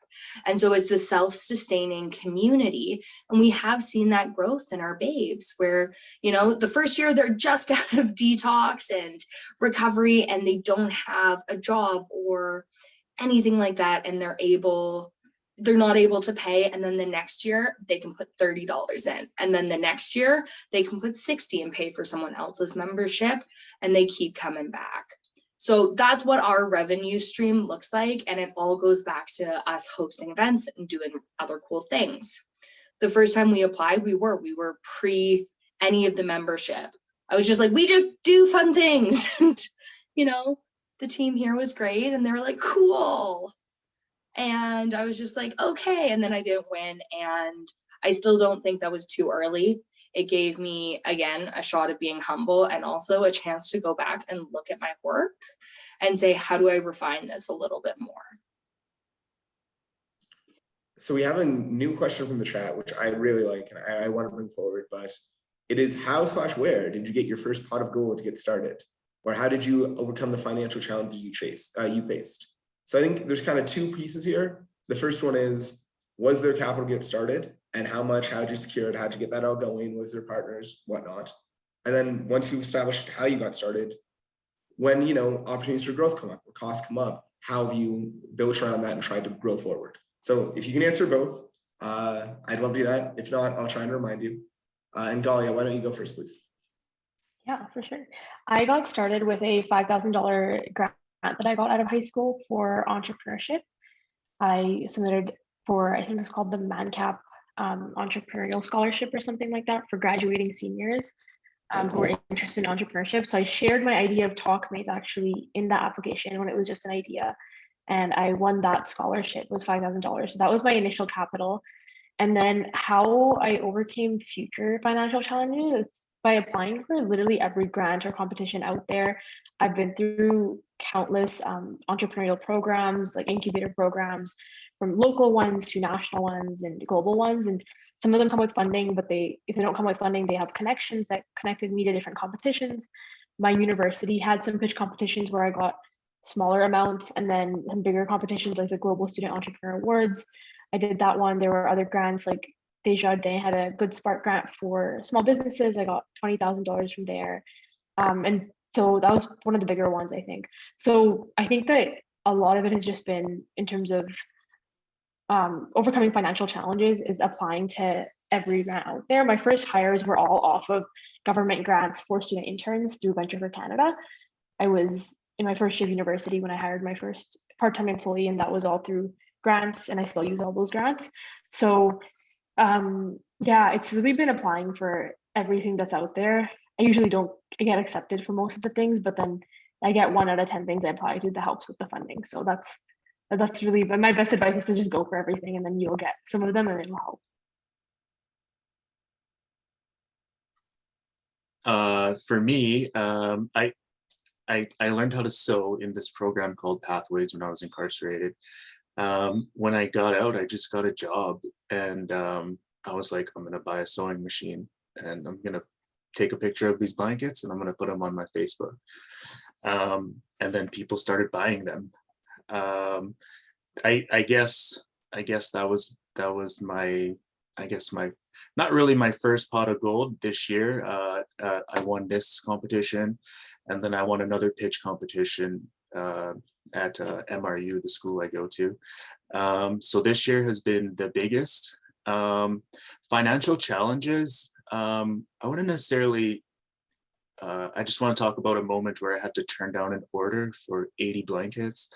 And so it's a self-sustaining community. And we have seen that growth in our babes where, you know, the first year they're just out of detox and recovery and they don't have a job or anything like that. And they're not able to pay, and then the next year they can put $30 in, and then the next year they can put $60 and pay for someone else's membership, and they keep coming back. So that's what our revenue stream looks like, and it all goes back to us hosting events and doing other cool things. The first time we applied, we were pre any of the membership. I was just like, we just do fun things, and you know, the team here was great, and they were like, cool. And I was just like, okay. And then I didn't win. And I still don't think that was too early. It gave me, again, a shot of being humble and also a chance to go back and look at my work and say, how do I refine this a little bit more? So we have a new question from the chat, which I really like, and I want to bring forward, but It is how/where did you get your first pot of gold to get started? Or how did you overcome the financial challenges you faced? So I think there's kind of two pieces here. The first one is, was there capital to get started? And how much, how'd you secure it? How'd you get that all going? Was there partners, whatnot? And then once you established how you got started, when, you know, opportunities for growth come up or costs come up, how have you built around that and tried to grow forward? So if you can answer both, I'd love to do that. If not, I'll try and remind you. And Galia, why don't you go first, please? Yeah, for sure. I got started with a $5,000 grant that I got out of high school for entrepreneurship. I submitted for, I think it's called the ManCap Entrepreneurial Scholarship or something like that for graduating seniors who were interested in entrepreneurship. So I shared my idea of TalkMaze actually in that application when it was just an idea. And I won that scholarship, was $5,000. So that was my initial capital. And then how I overcame future financial challenges is by applying for literally every grant or competition out there. I've been through countless entrepreneurial programs, like incubator programs, from local ones to national ones and global ones. And some of them come with funding, but if they don't come with funding, they have connections that connected me to different competitions. My university had some pitch competitions where I got smaller amounts, and then some bigger competitions like the Global Student Entrepreneur Awards. I did that one. There were other grants like Desjardins had a Good Spark grant for small businesses. I got $20,000 from there. And so that was one of the bigger ones, I think. So I think that a lot of it has just been in terms of overcoming financial challenges is applying to every grant out there. My first hires were all off of government grants for student interns through Venture for Canada. I was in my first year of university when I hired my first part-time employee, and that was all through grants, and I still use all those grants. So yeah, it's really been applying for everything that's out there. I usually don't get accepted for most of the things, but then I get 1 out of 10 things I apply to that helps with the funding. So that's really, but my best advice is to just go for everything, and then you'll get some of them and it'll help. For me, I learned how to sew in this program called Pathways when I was incarcerated. When I got out, I just got a job, and I was like, I'm gonna buy a sewing machine, and I'm gonna take a picture of these blankets, and I'm gonna put them on my Facebook. And then people started buying them. I guess that was my, not really my first pot of gold this year. I won this competition, and then I won another pitch competition at MRU, the school I go to. So this year has been the biggest. Financial challenges, I wouldn't necessarily, I just want to talk about a moment where I had to turn down an order for 80 blankets.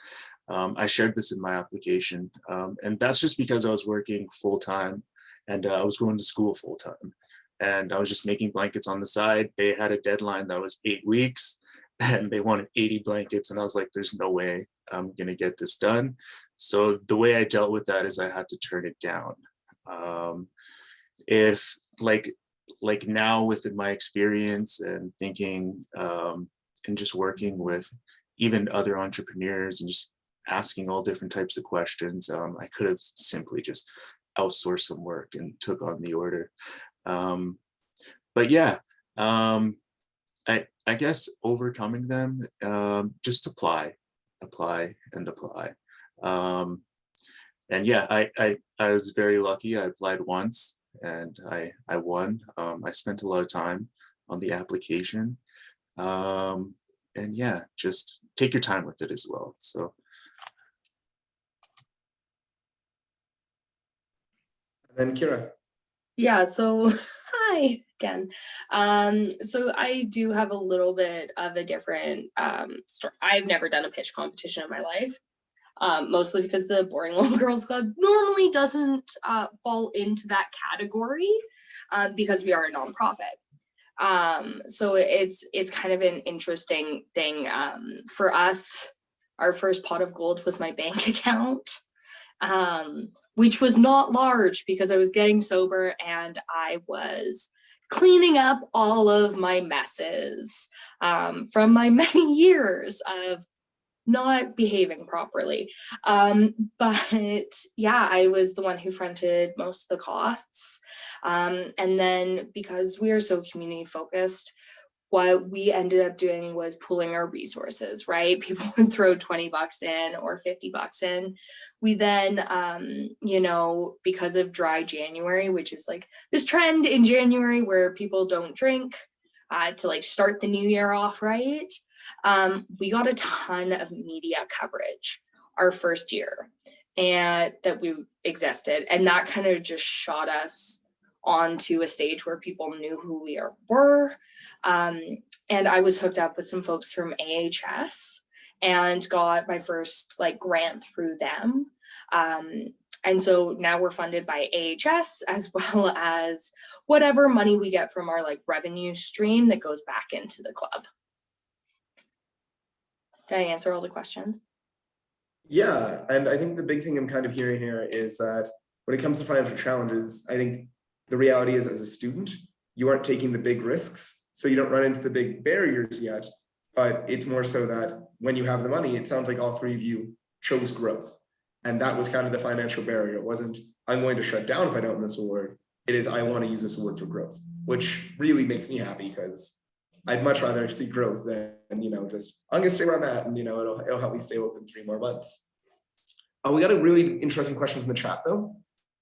I shared this in my application, and that's just because I was working full-time, and I was going to school full-time, and I was just making blankets on the side. They had a deadline that was 8 weeks, and they wanted 80 blankets, and I was like, there's no way I'm gonna get this done. So the way I dealt with that is I had to turn it down. If like now, within my experience and thinking and just working with even other entrepreneurs and just asking all different types of questions, I could have simply just outsourced some work and took on the order. But yeah, I guess overcoming them, just apply. And yeah, I was very lucky. I applied once and I won. I spent a lot of time on the application. And yeah, just take your time with it as well. So. And then Kira. Yeah, so hi again. So I do have a little bit of a different story. I've never done a pitch competition in my life, mostly because the Boring Little Girls Club normally doesn't fall into that category because we are a nonprofit. So it's kind of an interesting thing. For us, our first pot of gold was my bank account. Which was not large because I was getting sober and I was cleaning up all of my messes from my many years of not behaving properly. But yeah, I was the one who fronted most of the costs. And then because we are so community focused, what we ended up doing was pooling our resources, right? People would throw 20 bucks in or 50 bucks in. We then, you know, because of dry January, which is like this trend in January where people don't drink to like start the new year off right. We got a ton of media coverage our first year and that we existed. And that kind of just shot us onto a stage where people knew who we were. And I was hooked up with some folks from AHS and got my first like grant through them. And so now we're funded by AHS as well as whatever money we get from our like revenue stream that goes back into the club. Did I answer all the questions? Yeah, and I think the big thing I'm kind of hearing here is that when it comes to financial challenges, I think the reality is as a student, you aren't taking the big risks, so you don't run into the big barriers yet, but it's more so that when you have the money, it sounds like all three of you chose growth. And that was kind of the financial barrier. It wasn't, I'm going to shut down if I don't win this award. It is, I want to use this award for growth, which really makes me happy because I'd much rather see growth than, you know, just, I'm going to stay where I'm at and, you know, it'll help me stay open 3 more months. We got a really interesting question from the chat though.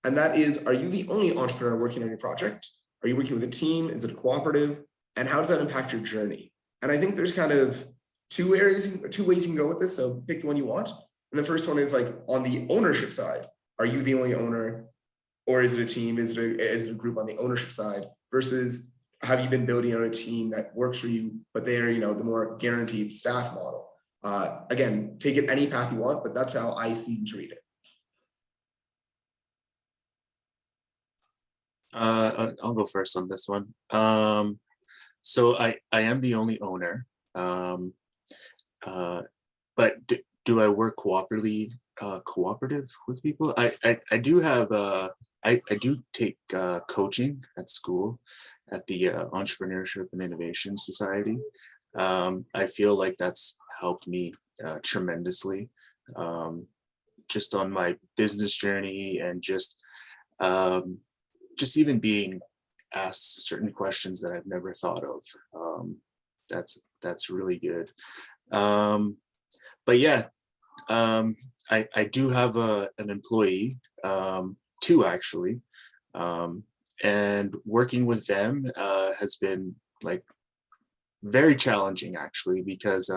And that is, are you the only entrepreneur working on your project? Are you working with a team? Is it a cooperative? And how does that impact your journey? And I think there's kind of two ways you can go with this. So pick the one you want. And the first one is like on the ownership side, are you the only owner or is it a team? Is it a group on the ownership side versus have you been building out a team that works for you, but they're, you know, the more guaranteed staff model? Again, take it any path you want, but that's how I seem to read it. I'll go first on this one. So I am the only owner, but do I work cooperative with people? I do have I do take coaching at school at the Entrepreneurship and Innovation Society. I feel like that's helped me tremendously, just on my business journey and just even being asked certain questions that I've never thought of. That's really good. But yeah, I do have an employee, 2 actually, and working with them has been like very challenging actually, because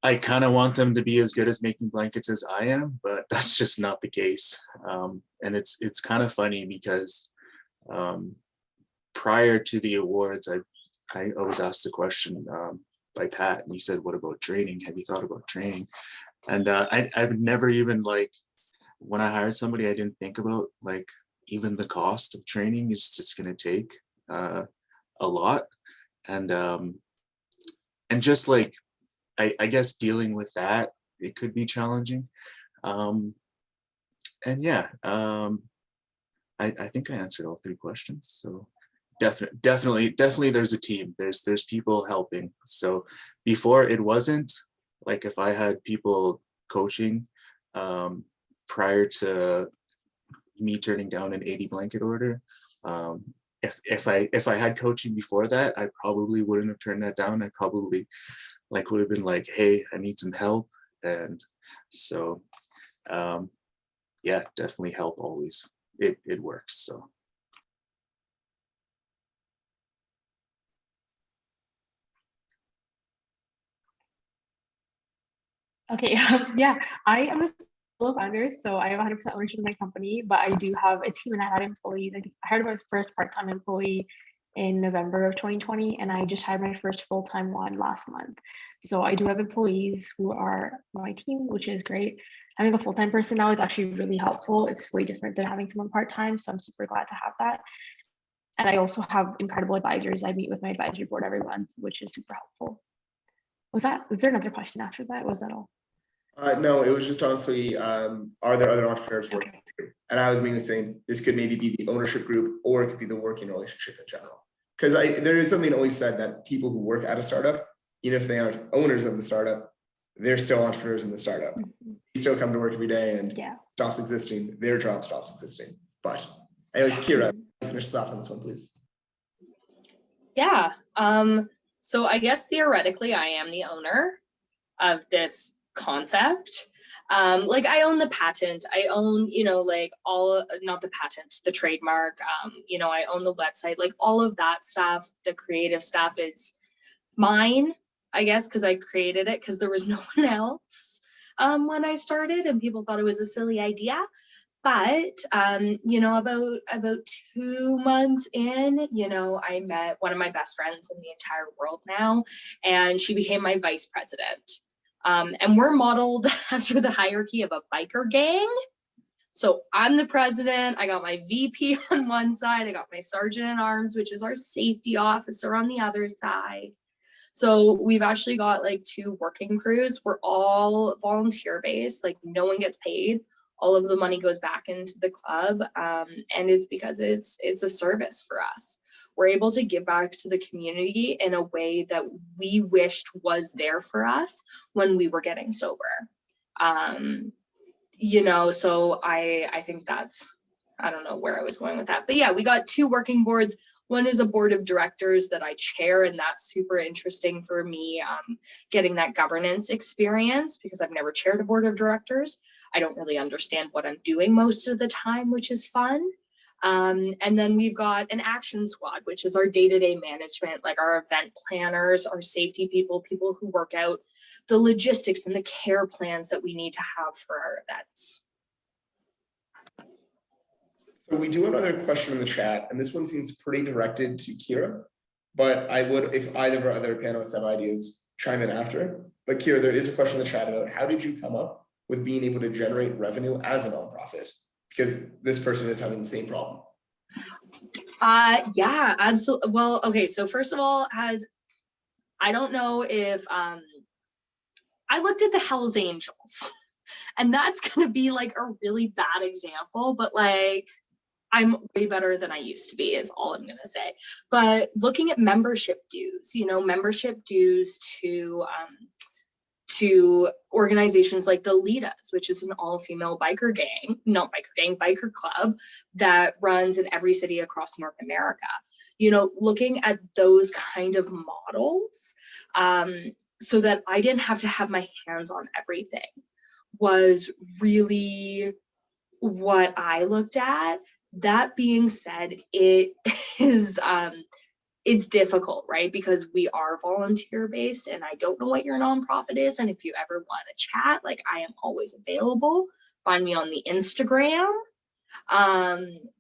I kind of want them to be as good as making blankets as I am, but that's just not the case. And it's kind of funny because prior to the awards, I was asked a question by Pat, and he said, "What about training? Have you thought about training?" And I've never even, like, when I hired somebody, I didn't think about like even the cost of training is just going to take a lot, and just like I guess dealing with that, it could be challenging. And yeah, I think I answered all 3 questions. So definitely there's a team. There's people helping. So before, it wasn't like if I had people coaching prior to me turning down an 80 blanket order. If I had coaching before that, I probably wouldn't have turned that down. I probably would have been like, hey, I need some help. And so yeah, definitely help always. It works. So Okay, yeah, I am a solo founder, so I have 100% ownership of my company, but I do have a team and I had employees. I hired my first part-time employee in November of 2020, and I just hired my first full-time one last month. So I do have employees who are my team, which is great. Having a full-time person now is actually really helpful. It's way different than having someone part-time, so I'm super glad to have that. And I also have incredible advisors. I meet with my advisory board every month, which is super helpful. Was there another question after that? Was that all? No, it was just honestly, are there other entrepreneurs working with you? And I was mainly saying this could maybe be the ownership group, or it could be the working relationship in general. Because there is something always said that people who work at a startup, even if they aren't owners of the startup, they're still entrepreneurs in the startup. They still come to work every day and Yeah. stops existing. Their job stops existing. But anyways, Kira, finish us off on this one, please. Yeah. So I guess theoretically, I am the owner of this concept. Like I own the patent. I own, like not the patent, the trademark. I own the website. Like all of that stuff, the creative stuff is mine, I guess, because I created it because there was no one else when I started, and people thought it was a silly idea. But about 2 months in, I met one of my best friends in the entire world now, and she became my vice president. And we're modeled after the hierarchy of a biker gang. So I'm the president. I got my VP on one side. I got my sergeant at arms, which is our safety officer, on the other side. So we've actually got like 2 working crews. We're all volunteer based, like no one gets paid. All of the money goes back into the club. And it's because it's a service for us. We're able to give back to the community in a way that we wished was there for us when we were getting sober. So I think that's, I don't know where I was going with that, but yeah, we got 2 working boards. One is a board of directors that I chair, and that's super interesting for me, getting that governance experience because I've never chaired a board of directors. I don't really understand what I'm doing most of the time, which is fun. And then we've got an action squad, which is our day-to-day management, like our event planners, our safety people who work out the logistics and the care plans that we need to have for our events. So we do have another question in the chat, and this one seems pretty directed to Kira, but I would, if either of our other panelists have ideas, chime in after. But Kira, there is a question in the chat about how did you come up with being able to generate revenue as a nonprofit? Because this person is having the same problem. Yeah, absolutely. Well, okay, so first of all, I don't know if I looked at the Hells Angels, and that's gonna be like a really bad example, but like I'm way better than I used to be is all I'm gonna say. But looking at membership dues, membership dues to organizations like the Litas, which is an all-female biker club that runs in every city across North America. Looking at those kind of models, so that I didn't have to have my hands on everything, was really what I looked at. That being said, it is it's difficult, right? Because we are volunteer based, and I don't know what your nonprofit is. And if you ever want to chat, like I am always available. Find me on the Instagram.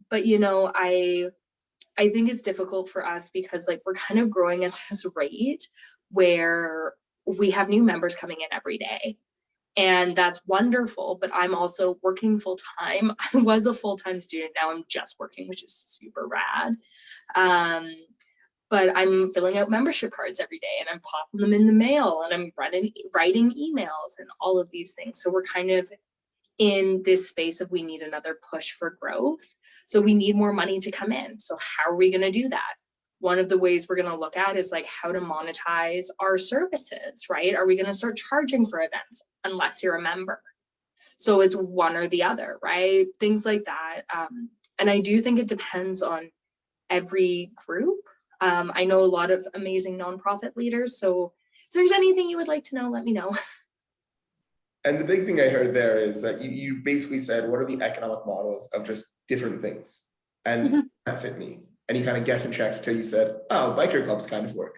But I think it's difficult for us because like we're kind of growing at this rate where we have new members coming in every day. And that's wonderful, but I'm also working full time. I was a full-time student, now I'm just working, which is super rad. But I'm filling out membership cards every day, and I'm popping them in the mail, and I'm writing emails and all of these things. So we're kind of in this space of we need another push for growth. So we need more money to come in. So how are we going to do that? One of the ways we're going to look at is like how to monetize our services, right? Are we going to start charging for events unless you're a member? So it's one or the other, right? Things like that. And I do think it depends on every group. I know a lot of amazing nonprofit leaders. So if there's anything you would like to know, let me know. And the big thing I heard there is that you basically said, what are the economic models of just different things? And that fit me. And you kind of guessed and checked until you said, oh, biker clubs kind of work.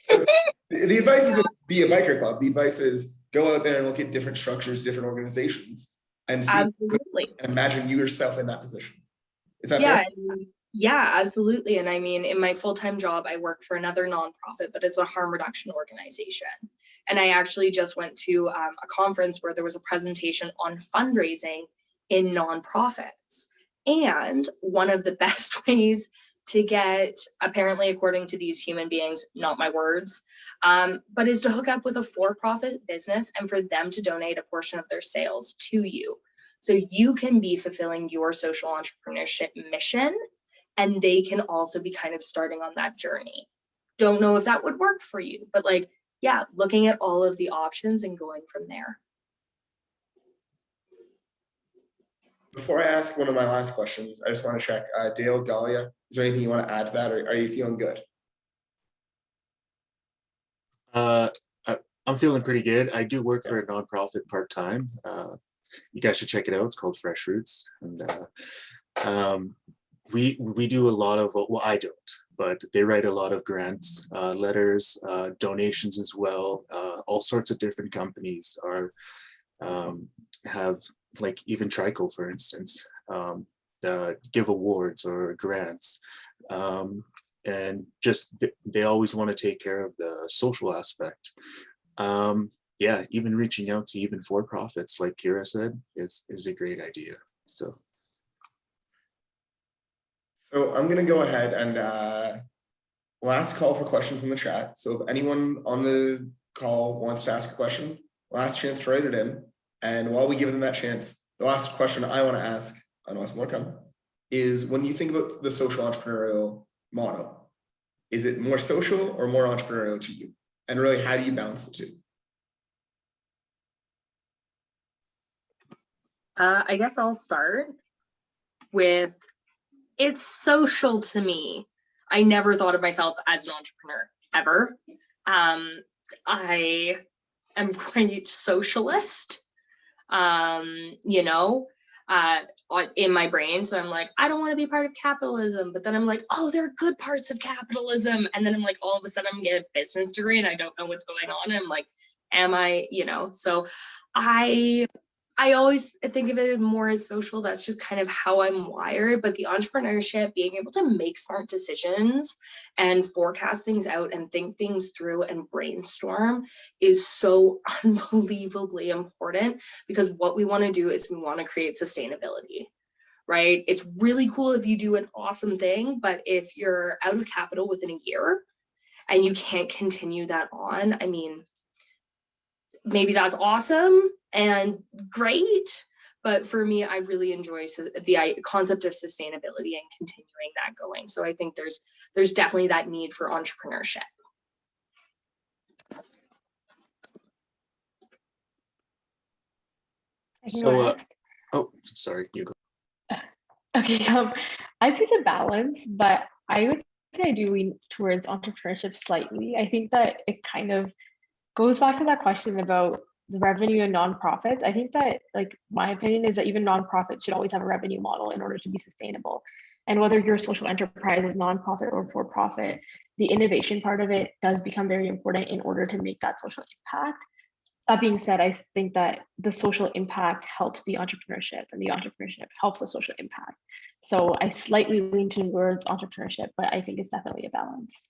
So the advice isn't be a biker club. The advice is go out there and look at different structures, different organizations, and see, Absolutely. and imagine you yourself in that position. Is that fair? Fair? Yeah, absolutely. And I mean, in my full-time job, I work for another nonprofit, but it's a harm reduction organization. And I actually just went to a conference where there was a presentation on fundraising in nonprofits. And one of the best ways to get, apparently, according to these human beings, not my words, but is to hook up with a for-profit business and for them to donate a portion of their sales to you. So you can be fulfilling your social entrepreneurship mission, and they can also be kind of starting on that journey. Don't know if that would work for you, but like yeah, looking at all of the options and going from there. Before I ask one of my last questions, I just want to check, Dale, Dahlia, is there anything you want to add to that, or are you feeling good? I'm feeling pretty good. I do work for a nonprofit part-time. You guys should check it out. It's called Fresh Fruits. And we do a lot of, well, I don't, but they write a lot of grants, letters, donations as well. All sorts of different companies have, like even Trico, for instance, give awards or grants. And just they always want to take care of the social aspect. Yeah, even reaching out to even for-profits, like Kira said, is a great idea. So I'm going to go ahead and last call for questions in the chat. So if anyone on the call wants to ask a question, last chance to write it in. And while we give them that chance, the last question I want to ask, I know it's more come, is when you think about the social entrepreneurial model, is it more social or more entrepreneurial to you? And really, how do you balance the two? I guess I'll start with, it's social to me. I never thought of myself as an entrepreneur, ever. I am quite socialist, you know, in my brain. So I'm like, I don't want to be part of capitalism. But then I'm like, oh, there are good parts of capitalism. And then I'm like, all of a sudden I'm getting a business degree and I don't know what's going on. And I'm like, am I, you know, so I always think of it more as social. That's just kind of how I'm wired. But the entrepreneurship, being able to make smart decisions and forecast things out and think things through and brainstorm is so unbelievably important, because what we want to do is we want to create sustainability, right? It's really cool if you do an awesome thing, but if you're out of capital within a year and you can't continue that on, I mean, maybe that's awesome and great, but for me, I really enjoy the concept of sustainability and continuing that going. So I think there's definitely that need for entrepreneurship. so oh, sorry, you go. Okay, I'd say it's a balance, but I would say I do lean towards entrepreneurship slightly. I think that it kind of goes back to that question about the revenue and nonprofits. I think that, like, my opinion is that even nonprofits should always have a revenue model in order to be sustainable. And whether your social enterprise is nonprofit or for profit, the innovation part of it does become very important in order to make that social impact. That being said, I think that the social impact helps the entrepreneurship and the entrepreneurship helps the social impact. So I slightly lean towards entrepreneurship, but I think it's definitely a balance.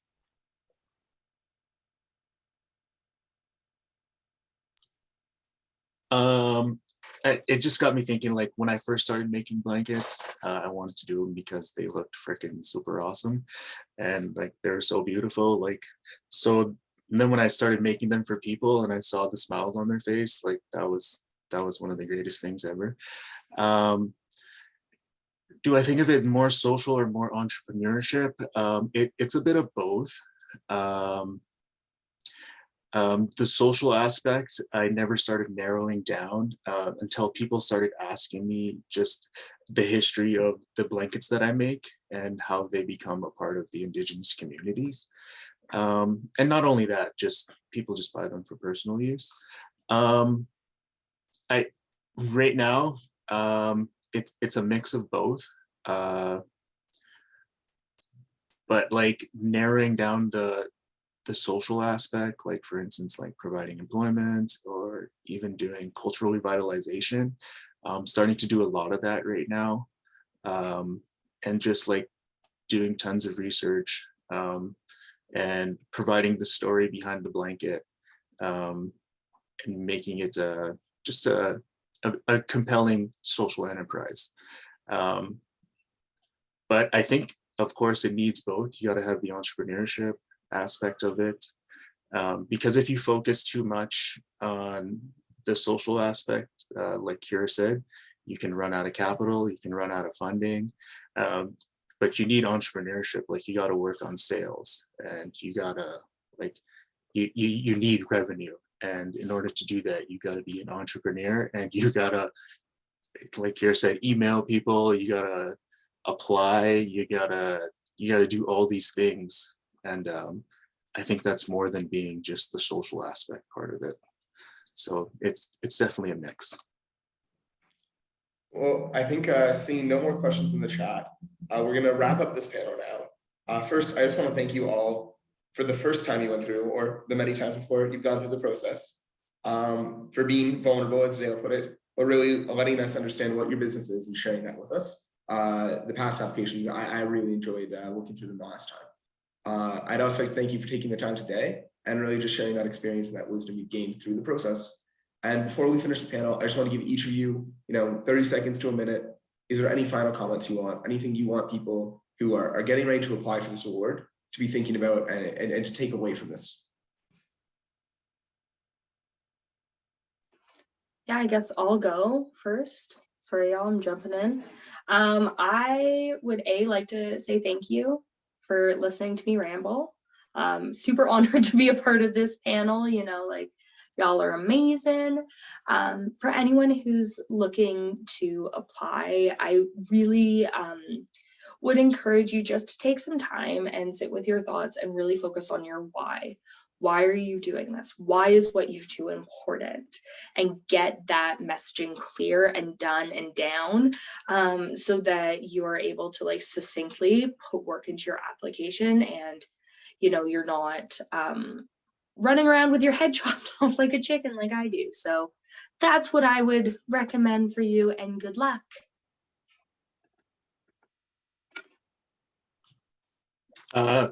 It just got me thinking, like when I first started making blankets, I wanted to do them because they looked freaking super awesome and like they're so beautiful. Like, so then when I started making them for people and I saw the smiles on their face, like that was one of the greatest things ever. Do I think of it more social or more entrepreneurship? It's a bit of both. The social aspect, I never started narrowing down until people started asking me just the history of the blankets that I make and how they become a part of the Indigenous communities. And not only that, just people just buy them for personal use. Right now, it's a mix of both. But like narrowing down the social aspect, like for instance, like providing employment or even doing cultural revitalization, starting to do a lot of that right now, and just like doing tons of research and providing the story behind the blanket, and making it just a compelling social enterprise. But I think, of course, it needs both. You got to have the entrepreneurship aspect of it, because if you focus too much on the social aspect, like Kira said, you can run out of capital, you can run out of funding, but you need entrepreneurship. Like you got to work on sales and you got to like you need revenue. And in order to do that, you got to be an entrepreneur, and you got to, like Kira said, email people, you got to apply, you got to do all these things. And I think that's more than being just the social aspect part of it. So it's definitely a mix. Well, I think seeing no more questions in the chat, we're going to wrap up this panel now. First, I just want to thank you all for the first time you went through, or the many times before you've gone through the process, for being vulnerable, as Dale put it, but really letting us understand what your business is and sharing that with us. The past applications, I really enjoyed working through them the last time. I'd also like to thank you for taking the time today and really just sharing that experience and that wisdom you gained through the process. And before we finish the panel, I just want to give each of you, 30 seconds to a minute. Is there any final comments you want? Anything you want people who are getting ready to apply for this award to be thinking about and to take away from this? Yeah, I guess I'll go first. Sorry, y'all, I'm jumping in. I would like to say thank you for listening to me ramble. Super honored to be a part of this panel, y'all are amazing. For anyone who's looking to apply, I really would encourage you just to take some time and sit with your thoughts and really focus on your why. Why are you doing this? Why is what you do important? And get that messaging clear and done and down, so that you are able to succinctly put work into your application, and you're not running around with your head chopped off like a chicken like I do. So that's what I would recommend for you, and good luck.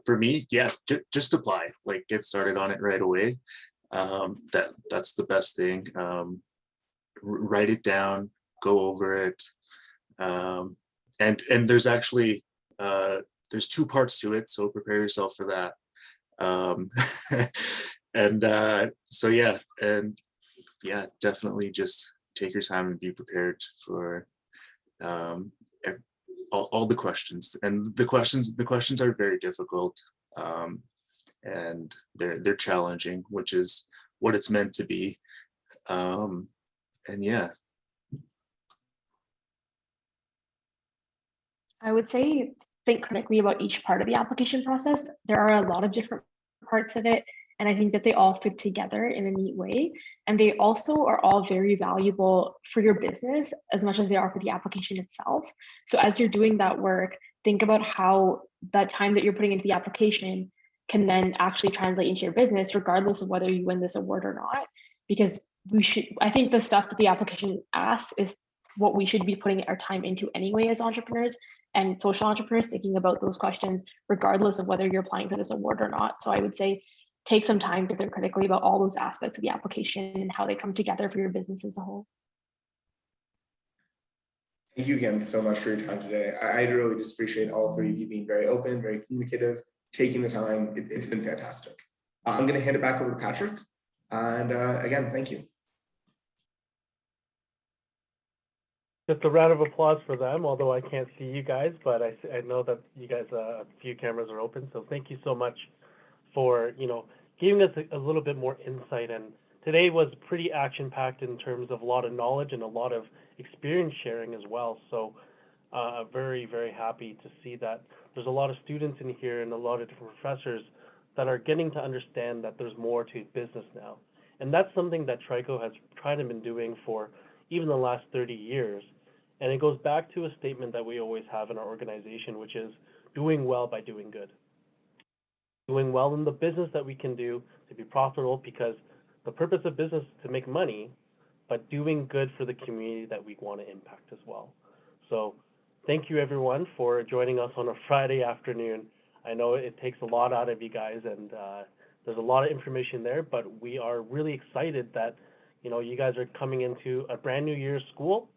For me, yeah, just apply, get started on it right away. That's the best thing. Write it down, go over it. And there's actually, there's two parts to it, so prepare yourself for that. So yeah, definitely just take your time and be prepared for all the questions. And the questions are very difficult, and they're challenging, which is what it's meant to be. And yeah. I would say think critically about each part of the application process. There are a lot of different parts of it, and I think that they all fit together in a neat way. And they also are all very valuable for your business as much as they are for the application itself. So as you're doing that work, think about how that time that you're putting into the application can then actually translate into your business, regardless of whether you win this award or not. Because I think the stuff that the application asks is what we should be putting our time into anyway as entrepreneurs and social entrepreneurs, thinking about those questions, regardless of whether you're applying for this award or not. So I would say take some time to think critically about all those aspects of the application and how they come together for your business as a whole. Thank you again so much for your time today. I really just appreciate all three of you being very open, very communicative, taking the time. It's been fantastic. I'm going to hand it back over to Patrick. And again, thank you. Just a round of applause for them, although I can't see you guys, but I know that you guys, a few cameras are open. So thank you so much for, giving us a little bit more insight. And today was pretty action-packed in terms of a lot of knowledge and a lot of experience sharing as well. So very, very happy to see that there's a lot of students in here and a lot of different professors that are getting to understand that there's more to business now. And that's something that Trico has tried and been doing for even the last 30 years. And it goes back to a statement that we always have in our organization, which is doing well by doing good. Doing well in the business that we can do to be profitable, because the purpose of business is to make money, but doing good for the community that we want to impact as well. So thank you everyone for joining us on a Friday afternoon. I know it takes a lot out of you guys, and there's a lot of information there, but we are really excited that you guys are coming into a brand new year's school,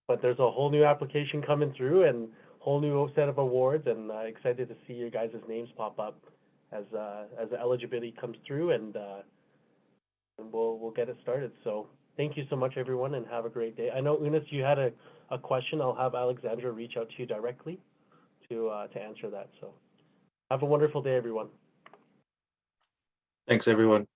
but there's a whole new application coming through and whole new set of awards, and excited to see your guys' names pop up as the eligibility comes through, and we'll get it started. So thank you so much, everyone, and have a great day. I know, Eunice, you had a question. I'll have Alexandra reach out to you directly to answer that. So have a wonderful day, everyone. Thanks, everyone.